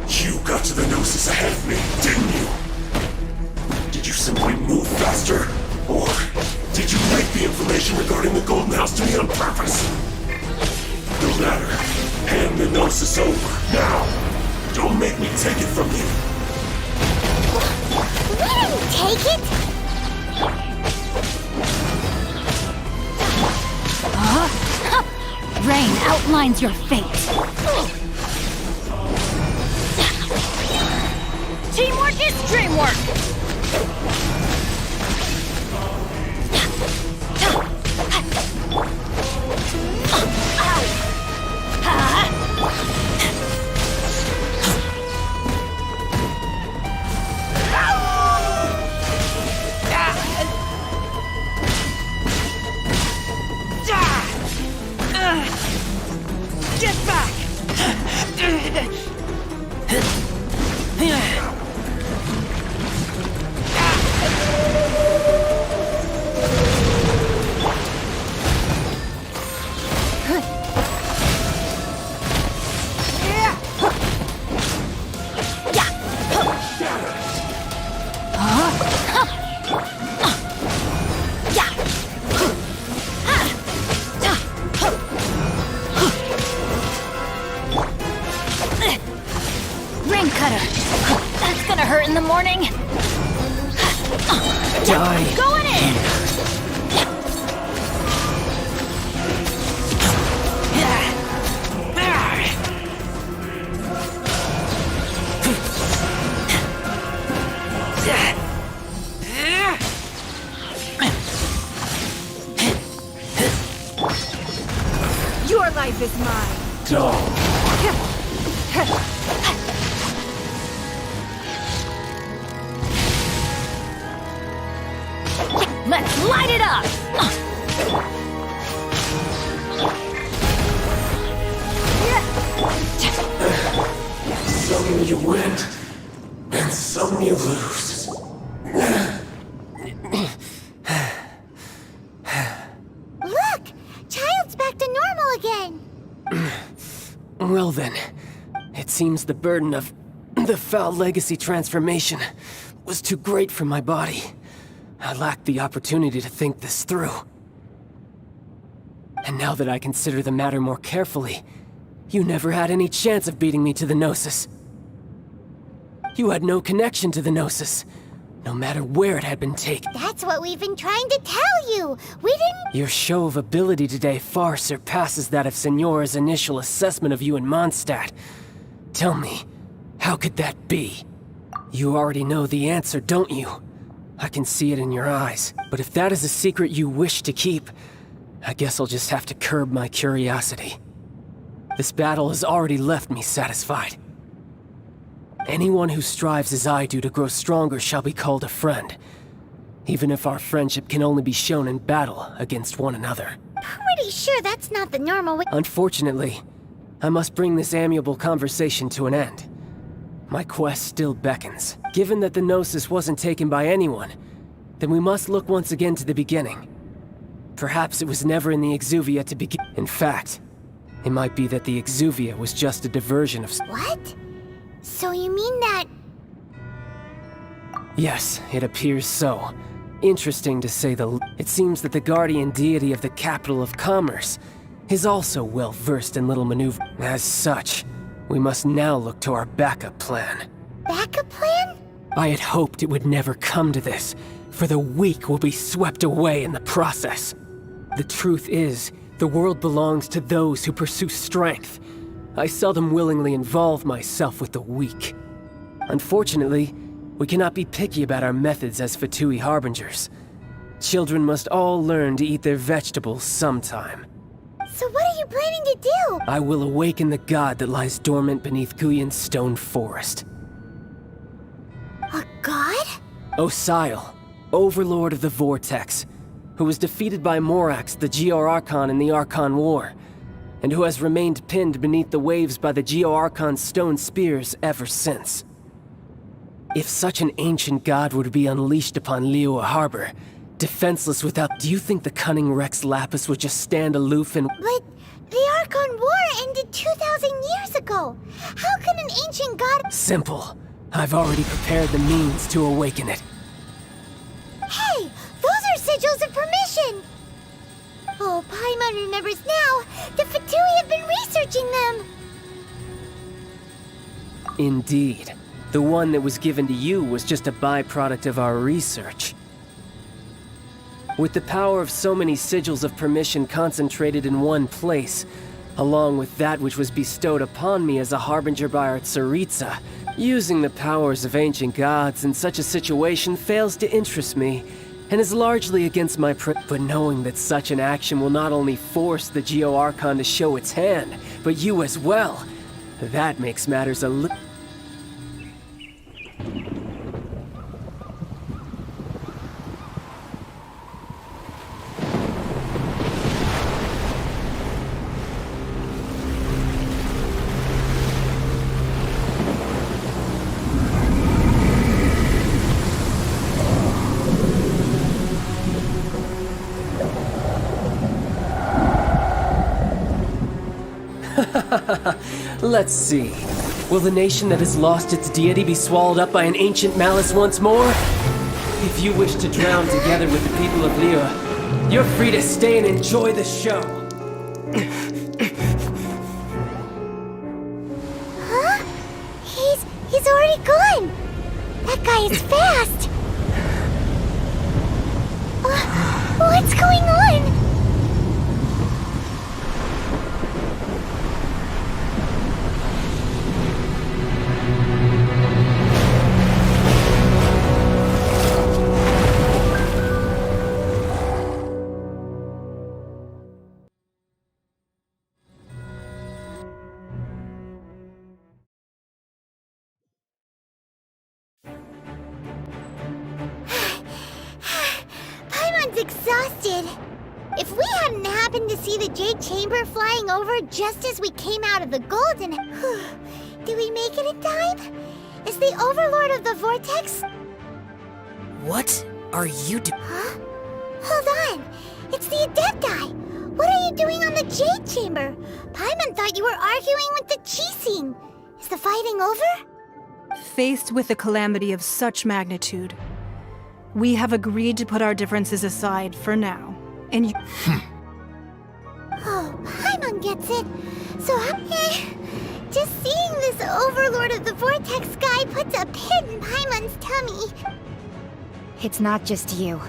You got to the Gnosis ahead of me, didn't you? Did you simply move faster? Or did you leak the information regarding the Golden House to me on purpose? No matter. Hand the Gnosis over, now! Don't make me take it from you! We didn't take it! Rain outlines your fate. Teamwork is dreamwork! Get back! Rain cutter. That's gonna hurt in the morning. Die. Going in! Your life is mine. Let's light it up! Some you win, and some you lose. Look! Child's back to normal again! Well then, it seems the burden of the foul legacy transformation was too great for my body. I lacked the opportunity to think this through. And now that I consider the matter more carefully, you never had any chance of beating me to the Gnosis. You had no connection to the Gnosis, no matter where it had been taken. That's what we've been trying to tell you. We didn't... Your show of ability today far surpasses that of Signora's initial assessment of you in Mondstadt. Tell me, how could that be? You already know the answer, don't you? I can see it in your eyes. But if that is a secret you wish to keep, I guess I'll just have to curb my curiosity. This battle has already left me satisfied. Anyone who strives as I do to grow stronger shall be called a friend, even if our friendship can only be shown in battle against one another. Pretty sure that's not the normal way. Unfortunately, I must bring this amiable conversation to an end. My quest still beckons. Given that the Gnosis wasn't taken by anyone, then we must look once again to the beginning. Perhaps it was never in the Exuvia to begin. In fact, it might be that the Exuvia was just a diversion of... What? So you mean that... Yes, it appears so. Interesting to say the least. It seems that the guardian deity of the capital of commerce is also well versed in little maneuver. As such, we must now look to our backup plan. Backup plan? I had hoped it would never come to this, for the weak will be swept away in the process. The truth is, the world belongs to those who pursue strength. I seldom willingly involve myself with the weak. Unfortunately, we cannot be picky about our methods as Fatui Harbingers. Children must all learn to eat their vegetables sometime. So what are you planning to do? I will awaken the god that lies dormant beneath Guyon's stone forest. A god? Osial, overlord of the Vortex, who was defeated by Morax, the Geo-Archon in the Archon War, and who has remained pinned beneath the waves by the Geo-Archon's stone spears ever since. If such an ancient god were to be unleashed upon Liyue Harbor, defenseless without... Do you think the cunning Rex Lapis would just stand aloof and... But the Archon War ended 2,000 years ago. How can an ancient god... Simple. I've already prepared the means to awaken it. Hey! Those are sigils of permission! Oh, Paimon remembers now. The Fatui have been researching them. Indeed. The one that was given to you was just a byproduct of our research. With the power of so many sigils of permission concentrated in one place, along with that which was bestowed upon me as a harbinger by our Tsaritsa, using the powers of ancient gods in such a situation fails to interest me, and is largely against my but knowing that such an action will not only force the Geo-Archon to show its hand, but you as well, that makes matters a little... Let's see. Will the nation that has lost its deity be swallowed up by an ancient malice once more? If you wish to drown together with the people of Liyue, you're free to stay and enjoy the show. Huh? He's already gone. That guy is fast. What's going on? Exhausted. If we hadn't happened to see the Jade Chamber flying over just as we came out of the Golden... Did we make it in time? Is the Overlord of the Vortex... What are you doing? Huh? Hold on. It's the Adepti. What are you doing on the Jade Chamber? Paimon thought you were arguing with the Chising. Is the fighting over? Faced with a calamity of such magnitude, we have agreed to put our differences aside for now, and you... Oh, Paimon gets it. So, Just seeing this Overlord of the Vortex guy puts a pit in Paimon's tummy. It's not just you.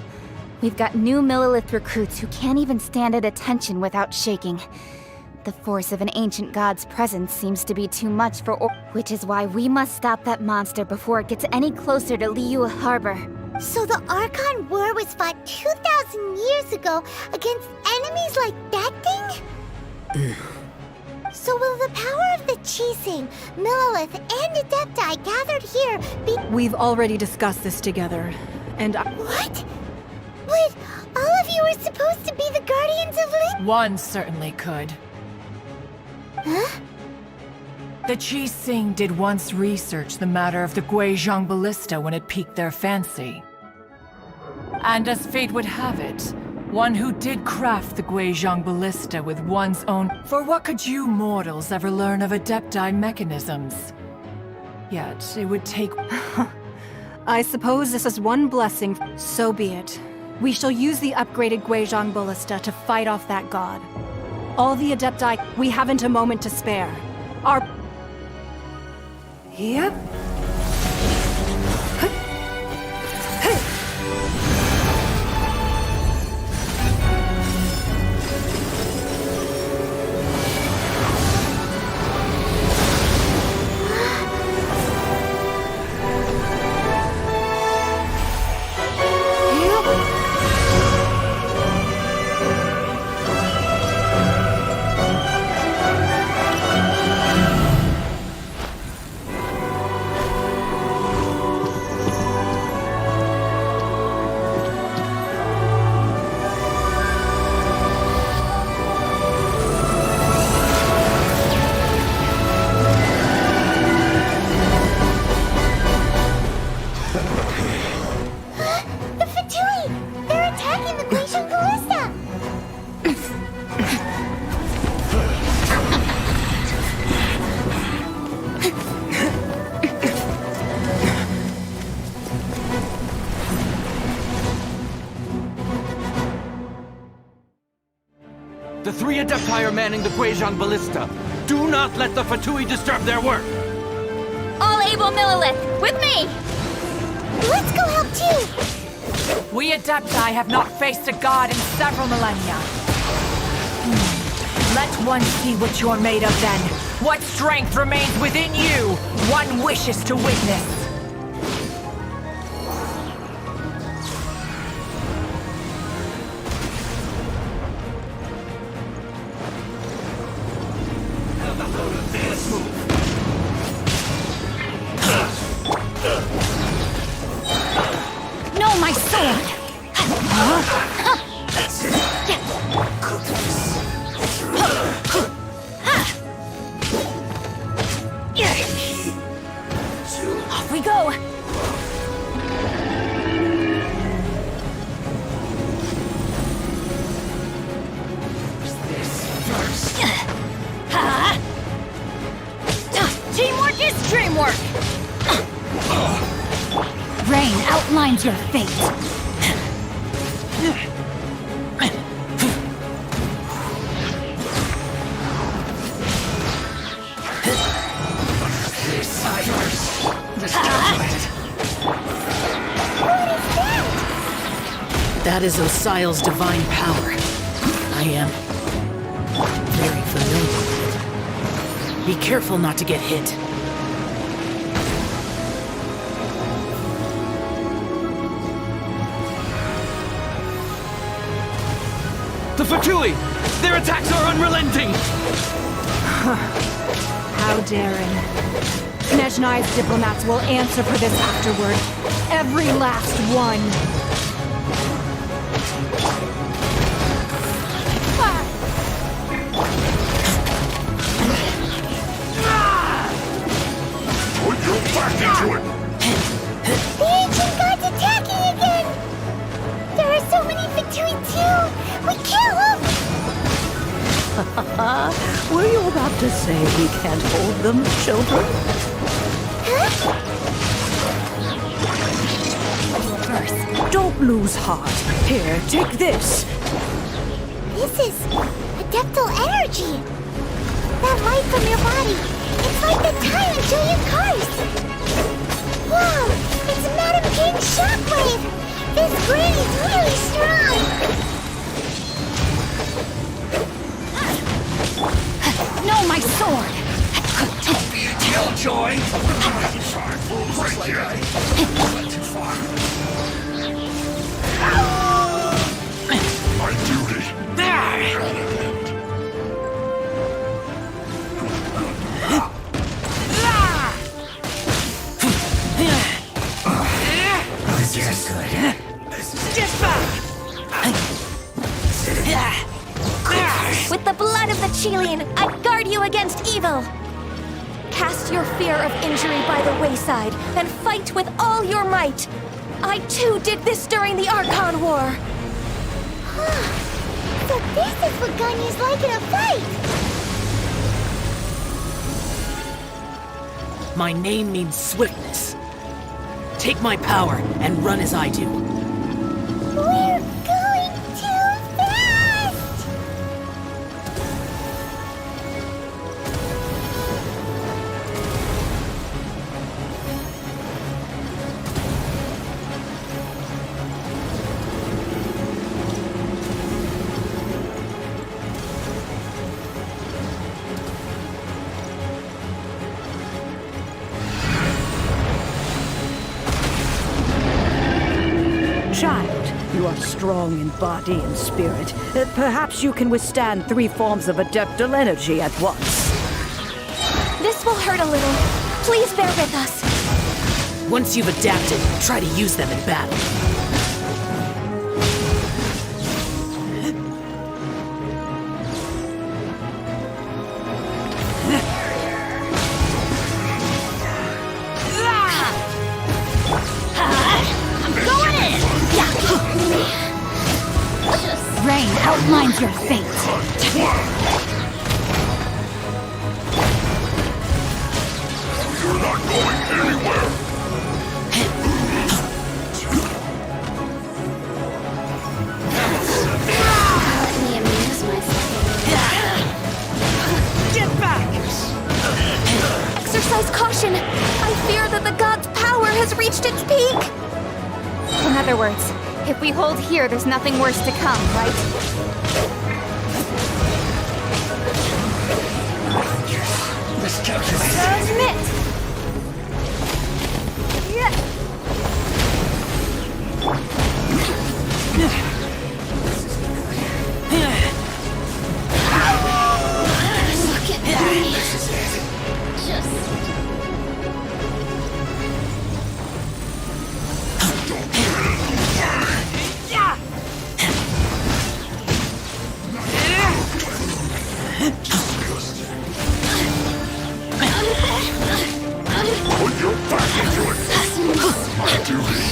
We've got new Millilith recruits who can't even stand at attention without shaking. The force of an ancient god's presence seems to be too much for which is why we must stop that monster before it gets any closer to Liyue Harbor. So the Archon War was fought 2,000 years ago against enemies like that thing? So will the power of the Chising, Millilith, and Adepti gathered here be— We've already discussed this together, and What? Wait, all of you were supposed to be the Guardians of Li— One certainly could. Huh? The Chising did once research the matter of the Guizhong Ballista when it piqued their fancy. And as fate would have it, one who did craft the Guizhong Ballista with one's own— For what could you mortals ever learn of Adepti mechanisms? Yet, it would take— I suppose this is one blessing. So be it. We shall use the upgraded Guizhong Ballista to fight off that god. All the Adepti, we haven't a moment to spare. Our— Yep. The three Adepti are manning the Guizhong Ballista. Do not let the Fatui disturb their work! All able Millilith, with me! Let's go help too! We Adepti have not faced a god in several millennia. Let one see what you're made of then. What strength remains within you, one wishes to witness. No, my sword! Off we go! Teamwork is dreamwork! Rain outlines your fate. That is Osial's divine power. I am very familiar with it. Be careful not to get hit. The Fatui! Their attacks are unrelenting! How daring. Snezhnai's diplomats will answer for this afterward. Every last one. Put your back into it! The ancient god's attacking again! There are so many Fatui too! We kill them! Were you about to say we can't hold them, children? Huh? Don't lose heart. Here, take this. This is Adeptal energy! That light from your body, it's fight the time and show your cars! Wow! It's Madam King Shockwave! This granny's really strong! No, my sword! Killjoy! My duty. This is good. Get back! With the blood of the Chilean, I guard you against evil! Cast your fear of injury by the wayside and fight with all your might! I too did this during the Archon War! So this is what Ganya's like in a fight! My name means swiftness. Take my power and run as I do. We're going too fast! Child, you are strong in body and spirit. Perhaps you can withstand 3 forms of adeptal energy at once. This will hurt a little. Please bear with us. Once you've adapted, try to use them in battle. Rain outlines your fate. You're not going anywhere! Let me amuse myself. Get back! Exercise caution! I fear that the god's power has reached its peak! In other words, if we hold here, there's nothing worse to come, right? Transmit! Look at me. Just... Put your back into it! My duty!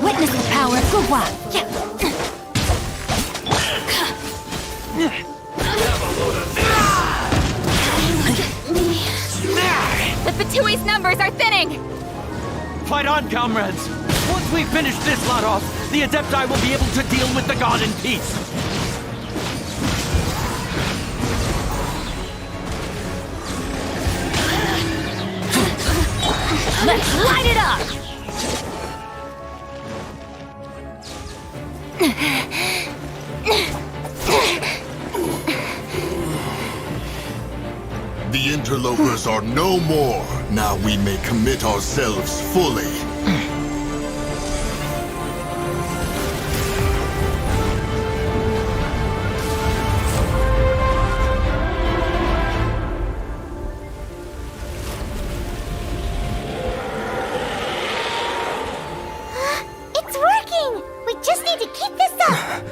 Witness the power of Gugwa. The Fatui's numbers are thinning! Fight on, comrades! Once we finish this lot off, the Adepti will be able to deal with the god in peace! Let's light it up! The interlopers are no more. Now we may commit ourselves fully. It's working! We just need to keep this up!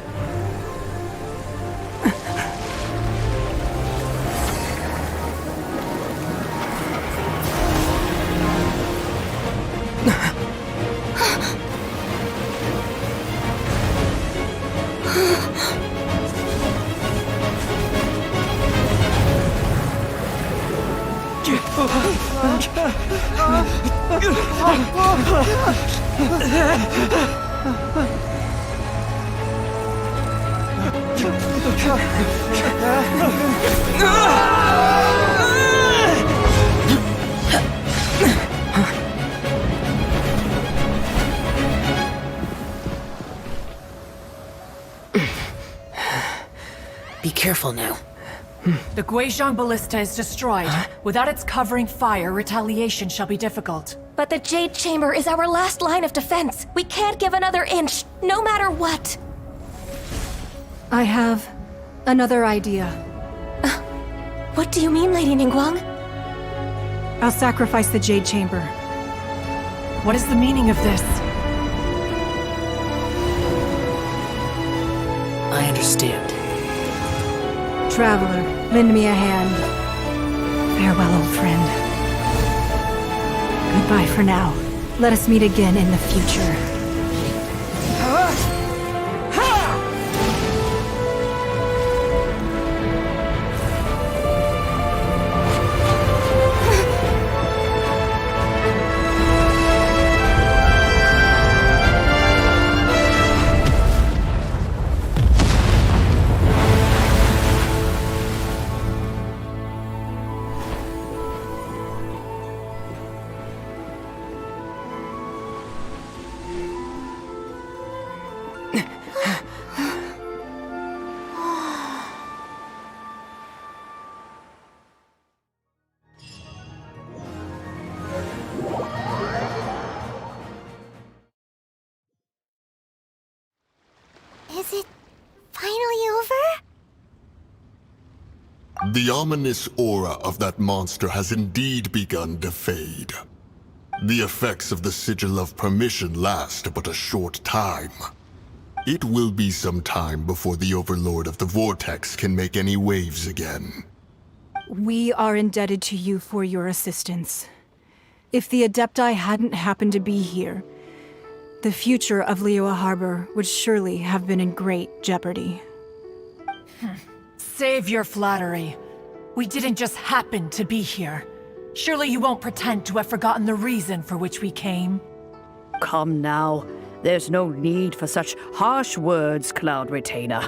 Be careful now. The Guizhong Ballista is destroyed. Without its covering fire, retaliation shall be difficult. But the Jade Chamber is our last line of defense. We can't give another inch, no matter what. I have another idea. What do you mean, Lady Ningguang? I'll sacrifice the Jade Chamber. What is the meaning of this? I understand. Traveler, lend me a hand. Farewell, old friend. Goodbye for now. Let us meet again in the future. Is it finally over? The ominous aura of that monster has indeed begun to fade. The effects of the Sigil of Permission last but a short time. It will be some time before the Overlord of the Vortex can make any waves again. We are indebted to you for your assistance. If the Adepti hadn't happened to be here, the future of Liyue Harbor would surely have been in great jeopardy. Save your flattery. We didn't just happen to be here. Surely you won't pretend to have forgotten the reason for which we came. Come now. There's no need for such harsh words, Cloud Retainer.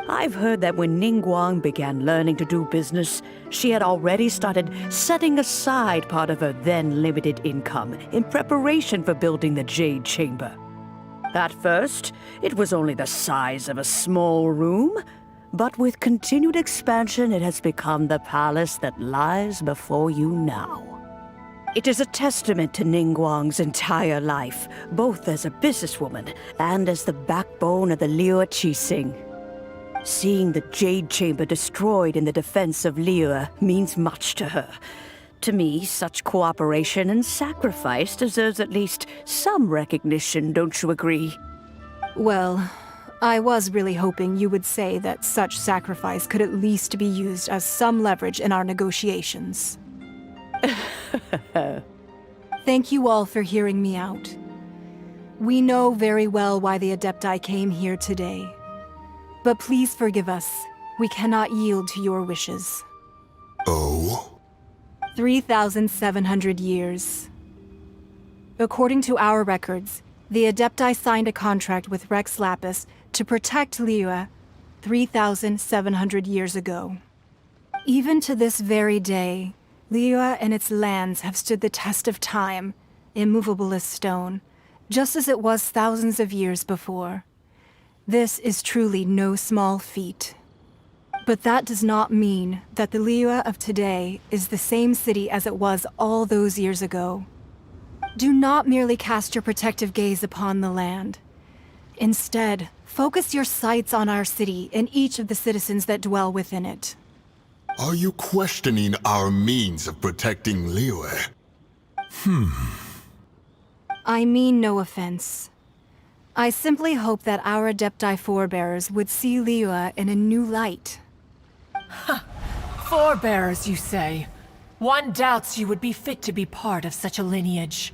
I've heard that when Ningguang began learning to do business, she had already started setting aside part of her then limited income in preparation for building the Jade Chamber. At first, it was only the size of a small room, but with continued expansion, it has become the palace that lies before you now. It is a testament to Ningguang's entire life, both as a businesswoman and as the backbone of the Liyue Qixing. Seeing the Jade Chamber destroyed in the defense of Liyue means much to her. To me, such cooperation and sacrifice deserves at least some recognition, don't you agree? Well, I was really hoping you would say that such sacrifice could at least be used as some leverage in our negotiations. Thank you all for hearing me out. We know very well why the Adepti came here today. But please forgive us. We cannot yield to your wishes. Oh? 3,700 years. According to our records, the Adepti signed a contract with Rex Lapis to protect Liyue 3,700 years ago. Even to this very day, Liyue and its lands have stood the test of time, immovable as stone, just as it was thousands of years before. This is truly no small feat. But that does not mean that the Liyue of today is the same city as it was all those years ago. Do not merely cast your protective gaze upon the land. Instead, focus your sights on our city and each of the citizens that dwell within it. Are you questioning our means of protecting Liyue? I mean no offense. I simply hope that our Adepti forebears would see Liyue in a new light. Forebears, you say? One doubts you would be fit to be part of such a lineage.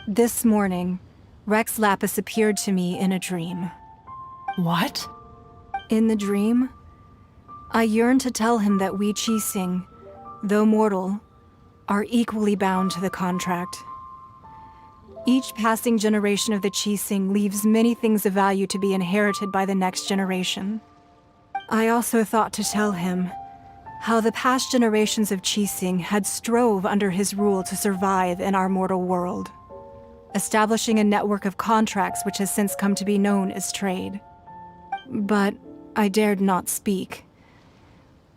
This morning, Rex Lapis appeared to me in a dream. What? In the dream, I yearned to tell him that we Qixing, though mortal, are equally bound to the contract. Each passing generation of the Qixing leaves many things of value to be inherited by the next generation. I also thought to tell him how the past generations of Qixing had strove under his rule to survive in our mortal world, establishing a network of contracts which has since come to be known as trade. But I dared not speak.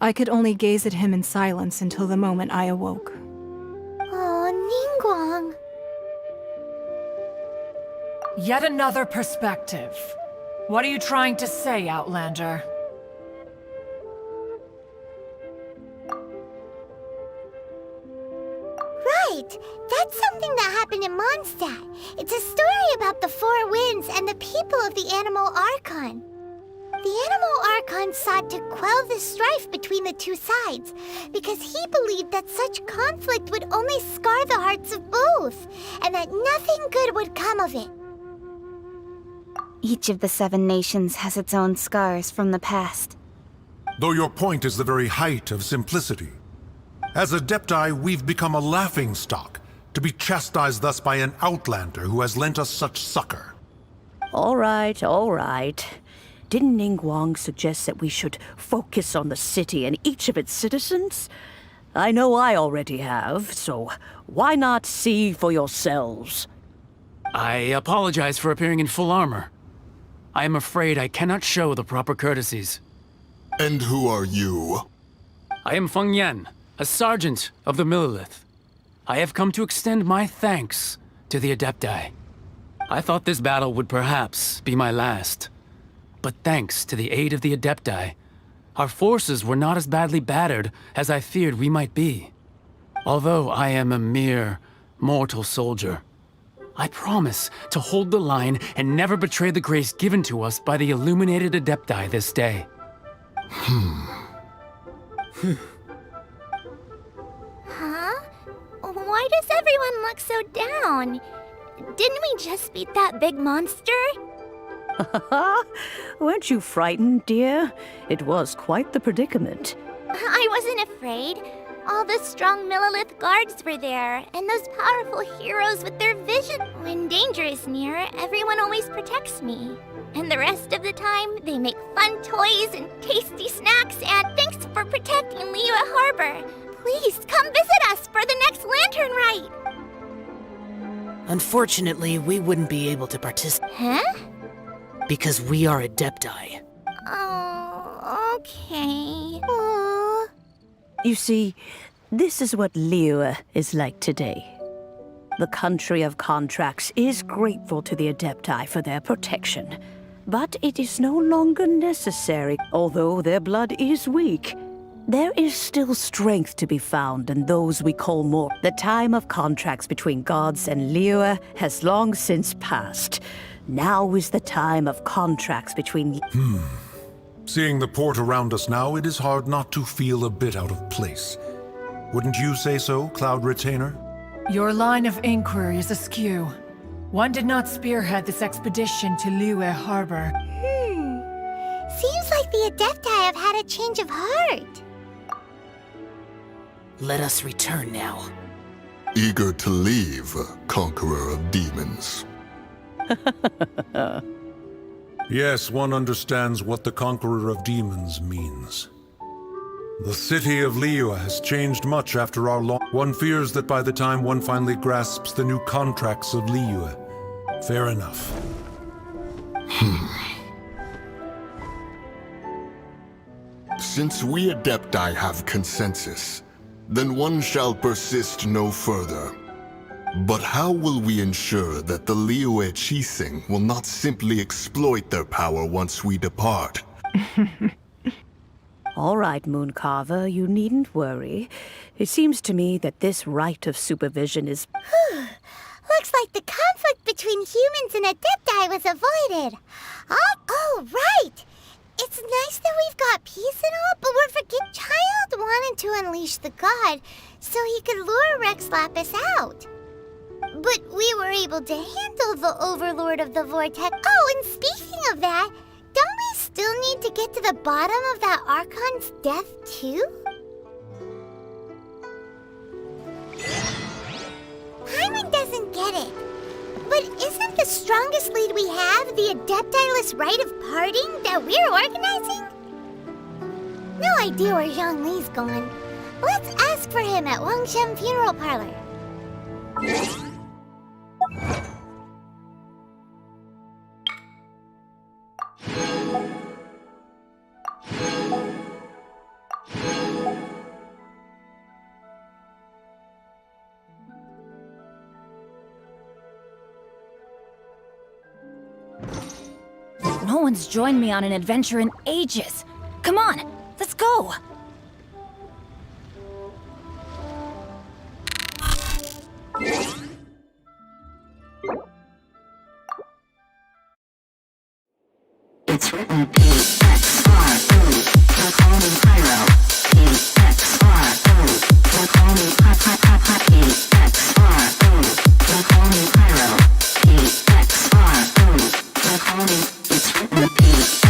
I could only gaze at him in silence until the moment I awoke. Oh, Ningguang. Yet another perspective. What are you trying to say, Outlander? Right! That's something that happened in Mondstadt. It's a story about the Four Winds and the people of the Animal Archon. The Animal Archon sought to quell the strife between the two sides, because he believed that such conflict would only scar the hearts of both, and that nothing good would come of it. Each of the 7 nations has its own scars from the past. Though your point is the very height of simplicity. As Adepti, we've become a laughingstock, to be chastised thus by an outlander who has lent us such succor. All right, all right. Didn't Ningguang suggest that we should focus on the city and each of its citizens? I know I already have, so why not see for yourselves? I apologize for appearing in full armor. I am afraid I cannot show the proper courtesies. And who are you? I am Feng Yan, a sergeant of the Millelith. I have come to extend my thanks to the Adepti. I thought this battle would perhaps be my last. But thanks to the aid of the Adepti, our forces were not as badly battered as I feared we might be. Although I am a mere mortal soldier, I promise to hold the line and never betray the grace given to us by the illuminated Adepti this day. Huh? Why does everyone look so down? Didn't we just beat that big monster? Weren't you frightened, dear? It was quite the predicament. I wasn't afraid. All the strong Millelith guards were there, and those powerful heroes with their vision. When danger is near, everyone always protects me. And the rest of the time, they make fun toys and tasty snacks, and thanks for protecting Liyue Harbor. Please, come visit us for the next lantern rite! Unfortunately, we wouldn't be able to participate. Huh? Because we are Adepti. Oh, okay. Aww. You see, this is what Liyue is like today. The country of contracts is grateful to the Adepti for their protection. But it is no longer necessary, although their blood is weak. There is still strength to be found in those we call more. The time of contracts between gods and Liyue has long since passed. Now is the time of contracts between... Seeing the port around us now, it is hard not to feel a bit out of place. Wouldn't you say so, Cloud Retainer? Your line of inquiry is askew. One did not spearhead this expedition to Liyue Harbor. Seems like the Adepti have had a change of heart. Let us return now. Eager to leave, Conqueror of Demons. Yes, one understands what the Conqueror of Demons means. The city of Liyue has changed much after our long... One fears that by the time one finally grasps the new contracts of Liyue. Fair enough. Since we Adepti have consensus, then one shall persist no further. But how will we ensure that the Liyue Qixing will not simply exploit their power once we depart? All right, Mooncarver, you needn't worry. It seems to me that this right of supervision is... Looks like the conflict between humans and Adepti was avoided. Oh, right! It's nice that we've got peace and all, but we're forgetting Child wanted to unleash the god so he could lure Rex Lapis out. But we were able to handle the Overlord of the Vortex. Oh, and speaking of that, don't we still need to get to the bottom of that Archon's death, too? Paimon doesn't get it. But isn't the strongest lead we have the Adepti-less rite of parting that we're organizing? No idea where Zhongli's gone. Let's ask for him at Wangshen Funeral Parlor. No one's joined me on an adventure in ages. Come on, let's go! It's written P-X-R-O, so call me Pyro. P-X-R-O, so call me P-X-R-O, so call me Pyro. P-X-R-O, so call me, it's written P